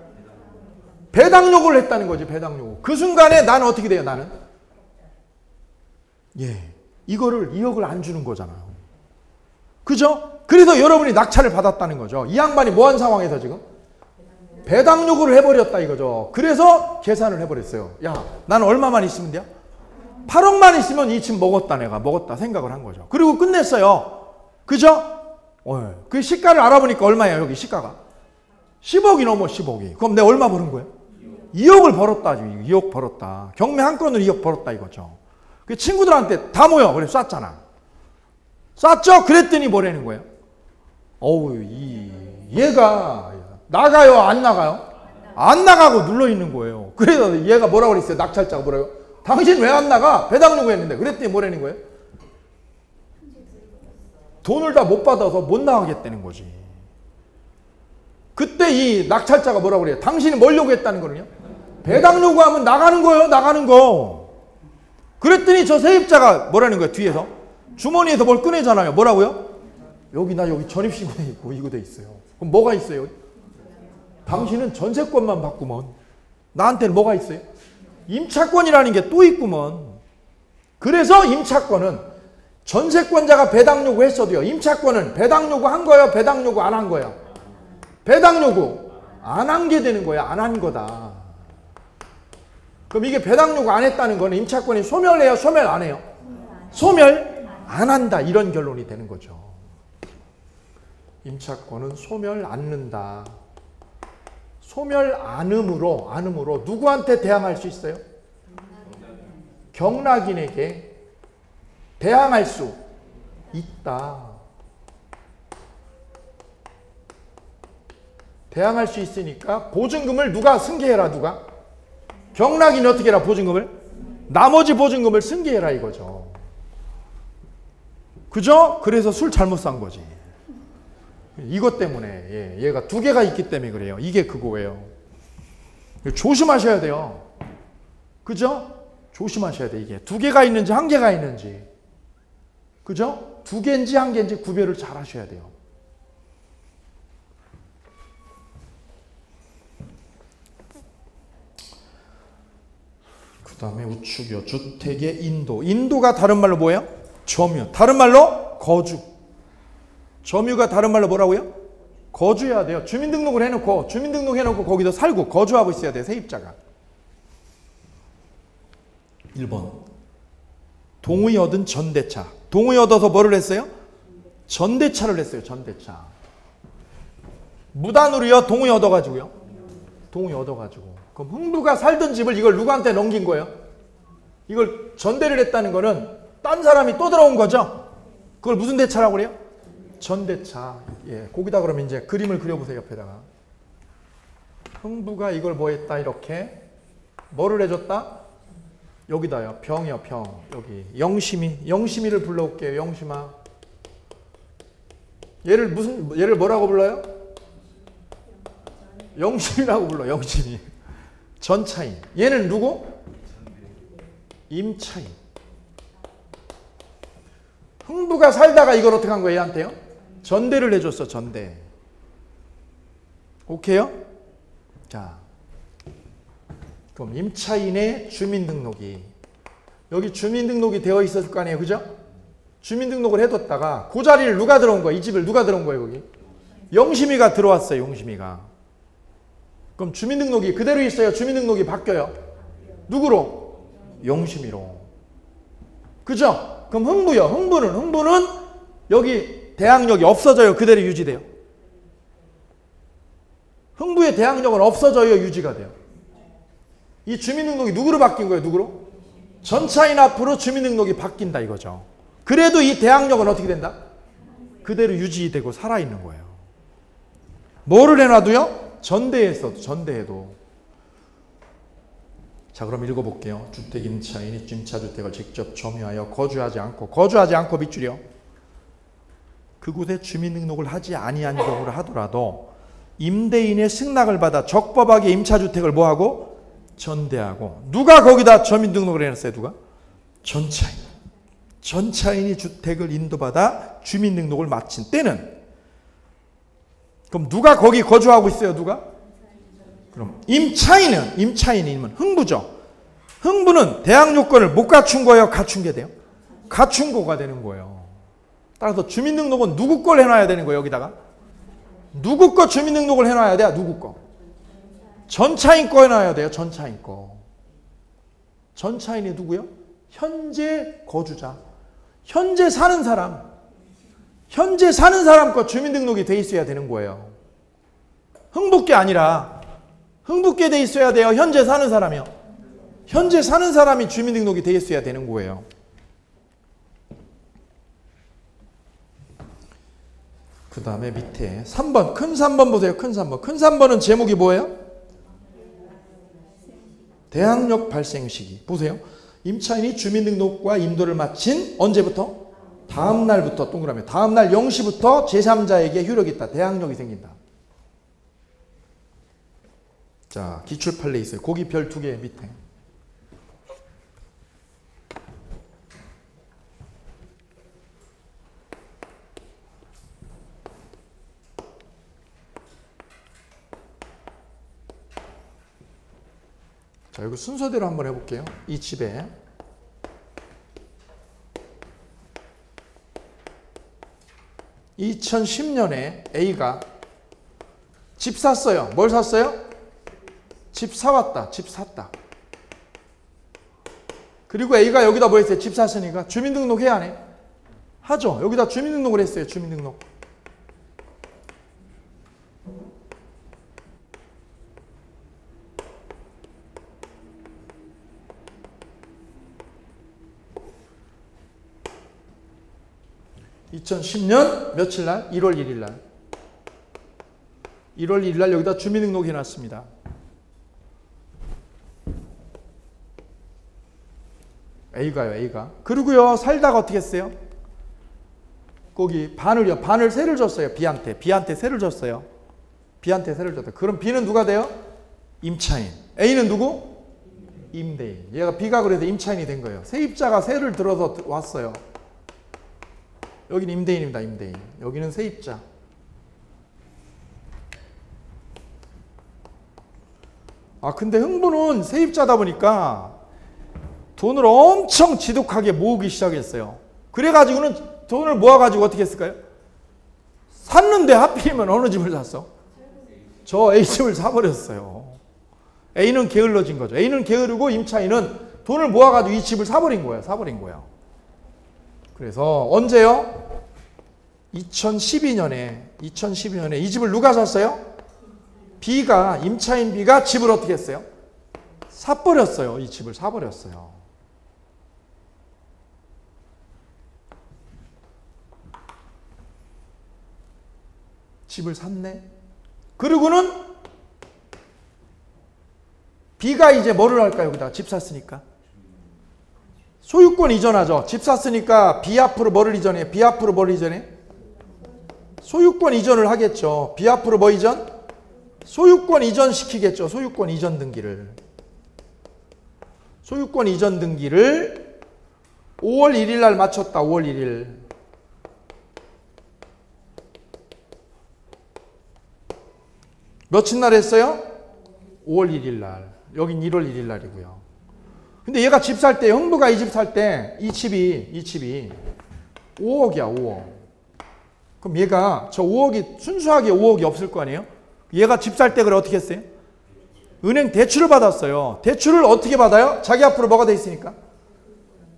배당 요구를 했다는 거지. 배당 요구. 그 순간에 나는 어떻게 돼요? 나는 이거를 2억을 안 주는 거잖아요. 그죠? 그래서 여러분이 낙찰을 받았다는 거죠. 이 양반이 뭐 한 상황에서 지금? 배당 요구를 해버렸다 이거죠. 그래서 계산을 해버렸어요. 야, 나는 얼마만 있으면 돼요? 8억만 있으면 이 집 먹었다 내가. 먹었다 생각을 한 거죠. 그리고 끝냈어요. 그죠? 그 시가를 알아보니까 얼마예요? 여기 시가가 10억이 넘어. 10억이. 그럼 내가 얼마 버는 거예요? 2억을 벌었다. 2억 벌었다. 경매 한 건으로 2억 벌었다 이거죠. 그 친구들한테 다 모여. 그래 쐈잖아. 쐈죠? 그랬더니 뭐라는 거예요? 얘가 나가요? 안 나가요? 안 나가고 눌러있는 거예요. 그래서 얘가 뭐라고 그랬어요? 낙찰자가 뭐라고? 당신 왜 안 나가? 배당 요구했는데. 그랬더니 뭐라는 거예요? 돈을 다 못 받아서 못 나가겠다는 거지. 그때 이 낙찰자가 뭐라고 그래요? 당신이 뭘 요구했다는 거는요? 배당 요구하면 나가는 거예요. 나가는 거. 그랬더니 저 세입자가 뭐라는 거예요? 뒤에서 주머니에서 뭘 꺼내잖아요. 뭐라고요? 여기 전입신고돼 있고 이거 돼 있어요. 그럼 뭐가 있어요? 당신은 전세권만 받구먼. 나한테는 뭐가 있어요? 임차권이라는 게 또 있구먼. 그래서 임차권은 전세권자가 배당 요구했어도요. 임차권은 배당 요구한 거예요? 배당 요구 안 한 거예요? 배당 요구 안 한 게 되는 거야. 안 한 거다. 그럼 이게 배당 요구 안 했다는 거는 임차권이 소멸해요? 소멸 안 해요? 소멸 안 한다. 이런 결론이 되는 거죠. 임차권은 소멸 않는다. 소멸 안음으로 누구한테 대항할 수 있어요? 경락인에게 대항할 수 있다. 대항할 수 있으니까 보증금을 누가 승계해라. 누가? 경락인이 어떻게 해라? 보증금을? 나머지 보증금을 승계해라 이거죠. 그죠? 그래서 술 잘못 산 거지. 이것 때문에 얘가 두 개가 있기 때문에 그래요. 이게 그거예요. 조심하셔야 돼요. 그죠? 조심하셔야 돼. 이게 두 개가 있는지 한 개가 있는지. 그죠? 두 개인지 한 개인지 구별을 잘 하셔야 돼요. 다음에 우측이요. 주택의 인도. 인도가 다른 말로 뭐예요? 점유. 다른 말로 거주. 점유가 다른 말로 뭐라고요? 거주해야 돼요. 주민등록을 해놓고 주민등록 해놓고 거기서 살고 거주하고 있어야 돼요. 세입자가. 1번 동의 얻은 전대차. 동의 얻어서 뭐를 했어요? 전대차를 했어요. 전대차. 무단으로요? 동의 얻어가지고요? 동의 얻어가지고. 그럼 흥부가 살던 집을 이걸 누구한테 넘긴 거예요? 이걸 전대를 했다는 거는 딴 사람이 또 들어온 거죠? 그걸 무슨 대차라고 그래요? 전대차. 예, 거기다 그러면 이제 그림을 그려보세요. 옆에다가. 흥부가 이걸 뭐 했다? 이렇게. 뭐를 해줬다? 여기다요. 병이요. 병. 여기. 영심이. 영심이를 불러올게요. 영심아. 얘를 뭐라고 불러요? 영심이라고 불러. 영심이. 전차인. 얘는 누구? 임차인. 흥부가 살다가 이걸 어떻게 한 거예요? 얘한테요? 전대를 해줬어. 전대. 오케이요? 자, 그럼 임차인의 주민등록이 여기 주민등록이 되어 있었을 거 아니에요? 그죠? 주민등록을 해뒀다가 그 자리를 누가 들어온 거야? 이 집을 누가 들어온 거예요? 거기? 영심이가 들어왔어요. 영심이가. 그럼 주민등록이 그대로 있어요? 주민등록이 바뀌어요? 누구로? 영심이로. 그죠? 그럼 흥부요. 흥부는 여기 대항력이 없어져요? 그대로 유지돼요? 흥부의 대항력은 없어져요? 유지가 돼요? 이 주민등록이 누구로 바뀐 거예요? 누구로? 전차인 앞으로 주민등록이 바뀐다 이거죠. 그래도 이 대항력은 어떻게 된다? 그대로 유지되고 살아있는 거예요. 뭐를 해놔도요? 전대했어도, 전대해도. 자, 그럼 읽어볼게요. 주택 임차인이 임차주택을 직접 점유하여 거주하지 않고 밑줄이요. 그곳에 주민등록을 하지 아니한 경우를 하더라도 임대인의 승낙을 받아 적법하게 임차주택을 뭐하고? 전대하고. 누가 거기다 주민등록을 해놨어요? 누가? 전차인. 전차인이 주택을 인도받아 주민등록을 마친 때는 그럼 누가 거기 거주하고 있어요? 누가? 그럼 임차인이면 흥부죠. 흥부는 대항 요건을 못 갖춘 거예요? 갖춘 게 돼요? 갖춘 거가 되는 거예요. 따라서 주민등록은 누구 걸 해놔야 되는 거예요? 여기다가 누구 거 주민등록을 해놔야 돼요? 누구 거? 전차인 거 해놔야 돼요. 전차인 거. 전차인이 누구요? 현재 거주자. 현재 사는 사람 거 주민등록이 돼 있어야 되는 거예요. 흥부께 아니라 흥부께 돼 있어야 돼요. 현재 사는 사람이요. 현재 사는 사람이 주민등록이 돼 있어야 되는 거예요. 그 다음에 밑에 3번 큰 3번 보세요. 큰 3번. 큰 3번은 제목이 뭐예요? 대항력 발생 시기. 보세요. 임차인이 주민등록과 인도를 마친 언제부터? 다음 날부터. 동그라미. 다음 날 0시부터 제3자에게 효력이 있다. 대항력이 생긴다. 자, 기출 판례 있어요. 거기 별 2개 밑에. 자, 이거 순서대로 한번 해볼게요. 이 집에 2010년에 A가 집 샀어요. 뭘 샀어요? 집 사왔다. 집 샀다. 그리고 A가 여기다 뭐 했어요? 집 샀으니까 주민등록 해야 안 해? 하죠. 여기다 주민등록을 했어요. 주민등록. (2010년) 며칠 날? 1월 1일 날. 1월 1일 날 여기다 주민등록 해놨습니다. A가요. A가. 그리고요. 살다가 어떻게 했어요? 거기 반을 세를 줬어요. B한테 세를 줬어요. B한테 세를 줬다. 그럼 B는 누가 돼요? 임차인. A는 누구? 임대인. 얘가 B가 그래서 임차인이 된 거예요. 세입자가 세를 들어서 왔어요. 여기는 임대인입니다. 임대인. 여기는 세입자. 아, 근데 흥부는 세입자다 보니까 돈을 엄청 지독하게 모으기 시작했어요. 그래가지고는 돈을 모아가지고 어떻게 했을까요? 샀는데 하필이면 어느 집을 샀어? 저 A집을 사버렸어요. A는 게을러진 거죠. A는 게으르고 임차인은 돈을 모아가지고 이 집을 사버린 거예요. 그래서 언제요? 2012년에 이 집을 누가 샀어요? B가, 임차인 B가 집을 어떻게 했어요? 사버렸어요. 이 집을 사버렸어요. 집을 샀네. 그리고는 B가 이제 뭐를 할까요? 여기다 집 샀으니까 소유권 이전하죠. 집 샀으니까 B 앞으로 뭐를 이전해? B 앞으로 뭘 이전해? 소유권 이전을 하겠죠. B 앞으로 뭐 이전? 소유권 이전 시키겠죠. 소유권 이전 등기를 5월 1일 날 마쳤다. 5월 1일. 며칠 날 했어요? 5월 1일 날. 여긴 1월 1일 날이고요. 근데 얘가 집 살 때, 형부가 이 집 살 때 이 집이 5억이야, 5억. 그럼 얘가 저 5억이 순수하게 5억이 없을 거 아니에요? 얘가 집 살 때 그래 어떻게 했어요? 은행 대출을 받았어요. 대출을 어떻게 받아요? 자기 앞으로 뭐가 돼 있으니까?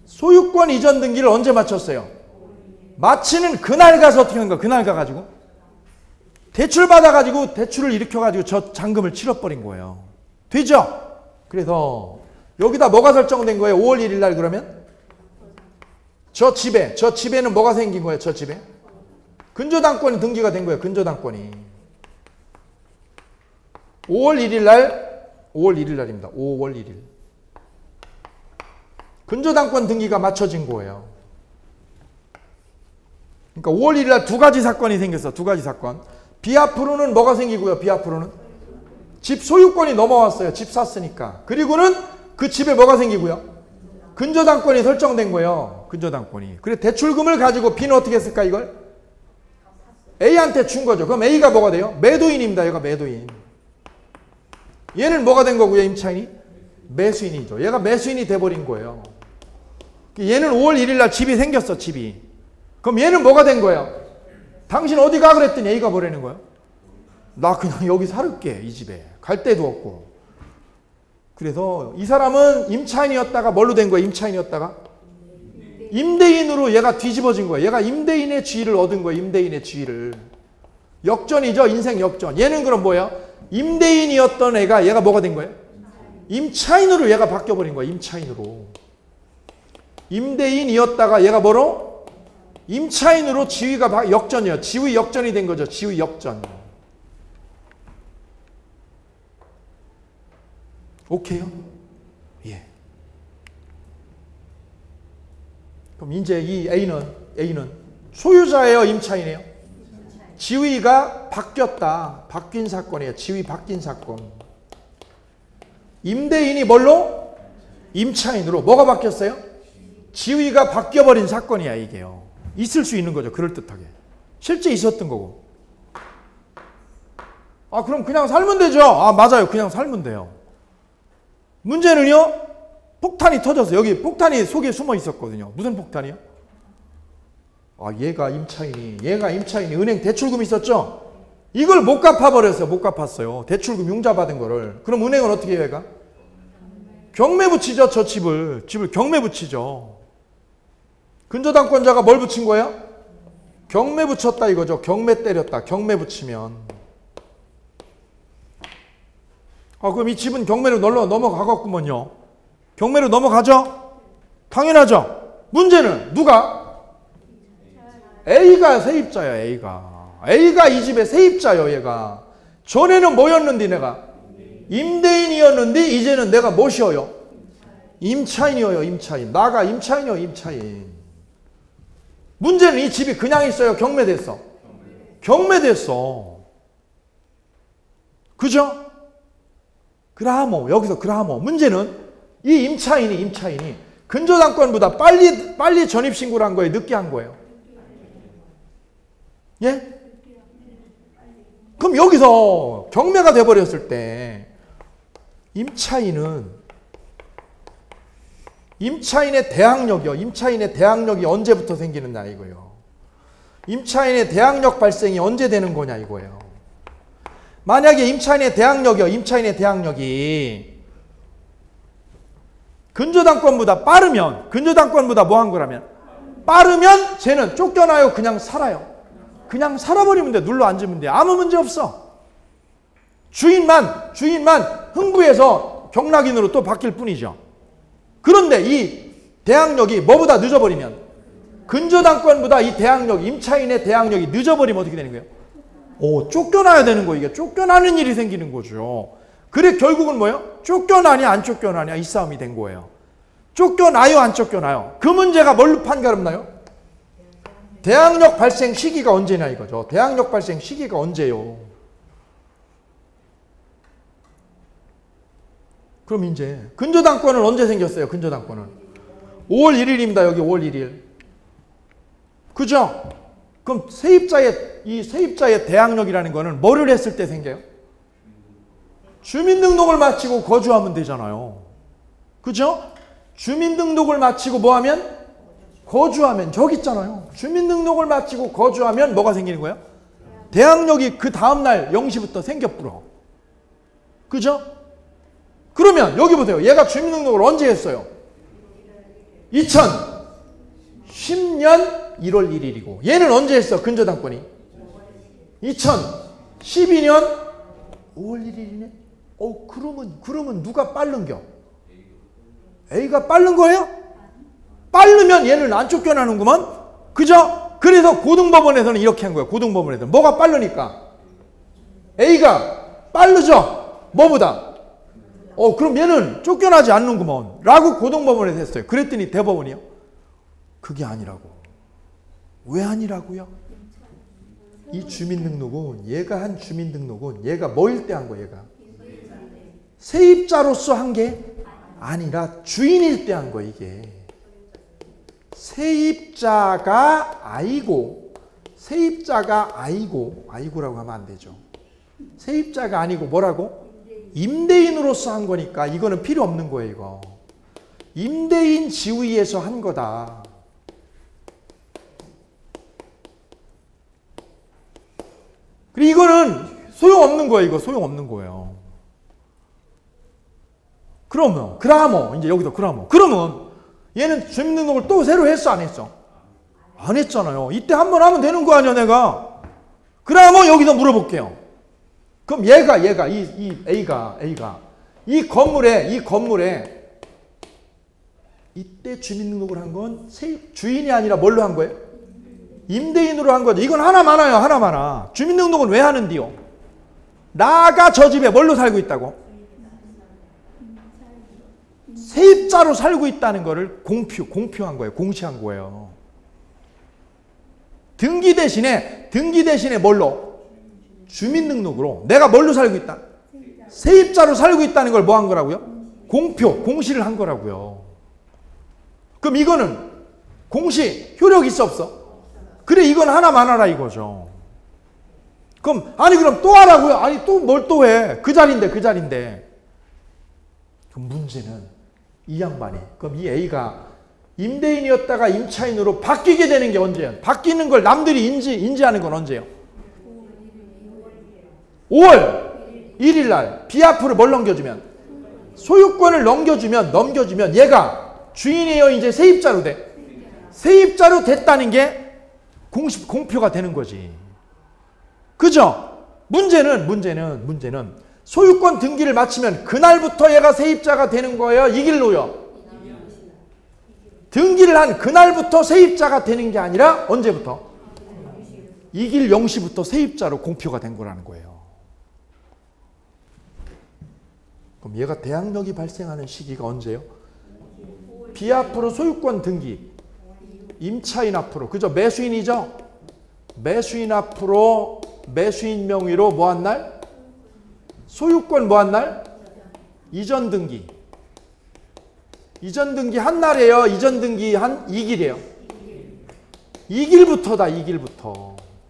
소유권 이전 등기를 언제 마쳤어요? 마치는 그날 가서 어떻게 한 거야? 그날 가가지고 대출 받아가지고 대출을 일으켜가지고 저 잔금을 치러버린 거예요. 되죠? 그래서 여기다 뭐가 설정된 거예요? 5월 1일 날 그러면? 저 집에는 뭐가 생긴 거예요? 저 집에? 근저당권이 등기가 된 거예요. 근저당권이. 5월 1일 날입니다. 5월 1일. 근저당권 등기가 맞춰진 거예요. 그러니까 5월 1일 날 두 가지 사건이 생겼어. 두 가지 사건. B 앞으로는 뭐가 생기고요. B 앞으로는 집 소유권이 넘어왔어요. 집 샀으니까. 그리고는 그 집에 뭐가 생기고요. 근저당권이 설정된 거예요. 근저당권이. 그래 대출금을 가지고 B는 어떻게 했을까 이걸? A한테 준 거죠. 그럼 A가 뭐가 돼요? 매도인입니다. 얘가 매도인. 얘는 뭐가 된 거고요. 임차인이? 매수인이죠. 얘가 매수인이 돼버린 거예요. 얘는 5월 1일 날 집이 생겼어. 집이. 그럼 얘는 뭐가 된 거예요? 당신 어디 가? 그랬더니 A가 뭐라는 거예요? 나 그냥 여기 살을게. 이 집에. 갈 데도 없고. 그래서 이 사람은 임차인이었다가 뭘로 된 거예요? 임차인이었다가? 임대인으로 얘가 뒤집어진 거예요. 얘가 임대인의 지위를 얻은 거예요. 임대인의 지위를. 역전이죠. 인생 역전. 얘는 그럼 뭐예요? 임대인이었던 얘가 뭐가 된 거예요? 임차인으로 얘가 바뀌어버린 거예요. 임차인으로. 임대인이었다가 얘가 뭐로? 임차인으로 지위가 역전이에요. 지위 역전이 된 거죠. 지위 역전. 오케이요? 예. 그럼 이제 이 A는 소유자예요? 임차인이에요? 지위가 바뀌었다. 바뀐 사건이에요. 지위 바뀐 사건. 임대인이 뭘로? 임차인으로. 뭐가 바뀌었어요? 지위가 바뀌어버린 사건이야 이게요. 있을 수 있는 거죠. 그럴듯하게. 실제 있었던 거고. 아 그럼 그냥 살면 되죠. 아 맞아요. 그냥 살면 돼요. 문제는요. 폭탄이 터져서 여기 폭탄이 속에 숨어 있었거든요. 무슨 폭탄이요? 아 얘가 임차인이 은행 대출금 있었죠? 이걸 못 갚아버렸어요. 못 갚았어요. 대출금 융자받은 거를. 그럼 은행은 어떻게 해요 얘가? 경매 붙이죠. 저 집을 경매 붙이죠. 근저당권자가 뭘 붙인 거예요? 경매 붙였다 이거죠. 경매 때렸다. 경매 붙이면. 그럼 이 집은 경매로 넘어가겠구먼요. 경매로 넘어가죠? 당연하죠. 문제는 누가? A가 세입자야. A가 이 집의 세입자요. 얘가. 전에는 뭐였는데 내가? 임대인이었는데 이제는 내가 뭐시어요? 임차인이어요. 임차인. 나가 임차인이요. 임차인. 문제는 이 집이 그냥 있어요. 경매됐어. 경매됐어. 그죠? 여기서 그라모. 문제는 이 임차인이 근저당권보다 빨리 전입신고를 한 거예요? 늦게 한 거예요? 예? 그럼 여기서 경매가 돼버렸을 때 임차인은 임차인의 대항력이요. 임차인의 대항력이 언제부터 생기느냐 이거예요. 임차인의 대항력 발생이 언제 되는 거냐 이거예요. 만약에 임차인의 대항력이요. 임차인의 대항력이 근저당권보다 빠르면, 근저당권보다 뭐 한 거라면? 빠르면 쟤는 쫓겨나요? 그냥 살아요? 그냥 살아버리면 돼. 눌러 앉으면 돼. 아무 문제 없어. 주인만 흥부해서 경락인으로 또 바뀔 뿐이죠. 그런데 이 대항력이 뭐보다 늦어버리면, 근저당권보다 이 대항력, 임차인의 대항력이 늦어버리면 어떻게 되는 거예요? 쫓겨나야 되는 거. 이게 쫓겨나는 일이 생기는 거죠. 그래 결국은 뭐예요? 쫓겨나냐 안 쫓겨나냐 이 싸움이 된 거예요. 쫓겨나요 안 쫓겨나요? 그 문제가 뭘로 판가름나요? 대항력 발생 시기가 언제냐 이거죠. 대항력 발생 시기가 언제요? 그럼 이제 근저당권은 언제 생겼어요? 근저당권은 5월 1일입니다. 여기 5월 1일. 그죠? 그럼 세입자의 대항력이라는 거는 뭐를 했을 때 생겨요? 주민등록을 마치고 거주하면 되잖아요. 그죠? 주민등록을 마치고 뭐하면? 거주하면. 저기 있잖아요. 주민등록을 마치고 거주하면 뭐가 생기는 거예요? 대항력이 그 다음날 0시부터 생겨불어. 그죠? 그러면 여기 보세요. 얘가 주민등록을 언제 했어요? 2010년 1월 1일이고 얘는 언제 했어? 근저당권이 2012년 5월 1일이네. 그러면 누가 빠른겨? A가 빠른 거예요? 빠르면 얘는 안 쫓겨나는구만. 그죠? 그래서 고등법원에서는 이렇게 한 거예요. 고등법원에서는 뭐가 빠르니까 A가 빠르죠? 뭐보다? 그럼 얘는 쫓겨나지 않는구먼 라고 고등법원에서 했어요. 그랬더니 대법원이요, 그게 아니라고. 왜 아니라고요? 이 주민등록은, 얘가 한 주민등록은 얘가 뭐일 때 한 거예요? 얘가 세입자로서 한 게 아니라 주인일 때 한 거예요. 이게 세입자가 아이고라고 하면 안 되죠. 세입자가 아니고 뭐라고? 임대인으로서 한 거니까 이거는 필요 없는 거예요. 이거 임대인 지위에서 한 거다. 그리고 이거는 소용없는 거예요. 이거 소용없는 거예요. 그러면 이제 여기도 그러면 얘는 주민등록을 또 새로 했어 안 했어? 안 했잖아요. 이때 한 번 하면 되는 거 아니야 내가. 그러면 여기서 물어볼게요. 그럼 얘가 이 A가 이 건물에 이때 주민등록을 한 건 주인이 아니라 뭘로 한 거예요? 임대인으로 한 거죠. 이건 하나 많아. 주민등록은 왜 하는디요? 나가 저 집에 뭘로 살고 있다고? 세입자로 살고 있다는 거를 공표한 거예요. 공시한 거예요. 등기 대신에 뭘로? 주민등록으로 내가 뭘로 살고 있다? 세입자로 살고 있다는 걸 뭐 한 거라고요? 공시를 한 거라고요. 그럼 이거는 공시 효력 있어 없어? 그래 이건 하나만 하라 이거죠. 그럼 또 하라고요? 아니 또 뭘 또 해? 그 자리인데. 그럼 문제는 이 양반이, 그럼 이 A가 임대인이었다가 임차인으로 바뀌게 되는 게 언제예요? 바뀌는 걸 남들이 인지하는 건 언제예요? 5월 1일 날 비아프를 뭘 넘겨주면? 소유권을 넘겨주면 얘가 주인이에요? 이제 세입자로 돼? 세입자로 됐다는 게 공표가 되는 거지. 그죠? 문제는 소유권 등기를 마치면 그날부터 얘가 세입자가 되는 거예요? 이 길로요? 등기를 한 그날부터 세입자가 되는 게 아니라 언제부터? 이 길 0시부터 세입자로 공표가 된 거라는 거예요. 그럼 얘가 대항력이 발생하는 시기가 언제예요? 비앞으로 소유권 등기, 임차인 앞으로, 그죠? 매수인이죠? 매수인 앞으로 매수인 명의로 뭐 한 날? 소유권 뭐 한 날? 이전 등기. 이전 등기 한 날이에요? 이전 등기 한 2길이에요? 2길부터다.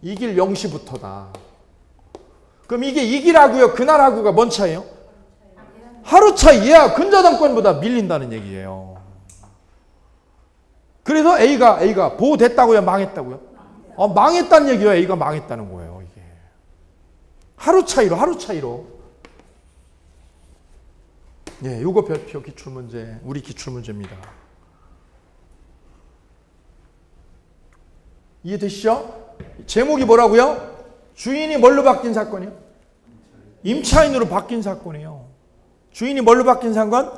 2길 0시부터다. 그럼 이게 2길하고요 그날하고가 뭔 차이예요? 하루 차이. 얘가 근저당권보다 밀린다는 얘기예요. 그래서 A가 보호됐다고요? 망했다고요? 망했다는 얘기예요. A가 망했다는 거예요. 이게 하루 차이로. 예, 요거 별표 기출문제, 우리 기출문제입니다. 이해되시죠? 제목이 뭐라고요? 주인이 뭘로 바뀐 사건이요? 임차인으로 바뀐 사건이에요. 주인이 뭘로 바뀐 사건?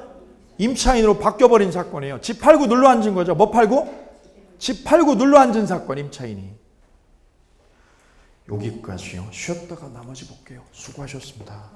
임차인으로 바뀌어버린 사건이에요. 집 팔고 눌러 앉은 거죠. 뭐 팔고? 집 팔고 눌러 앉은 사건, 임차인이. 여기까지요. 쉬었다가 나머지 볼게요. 수고하셨습니다.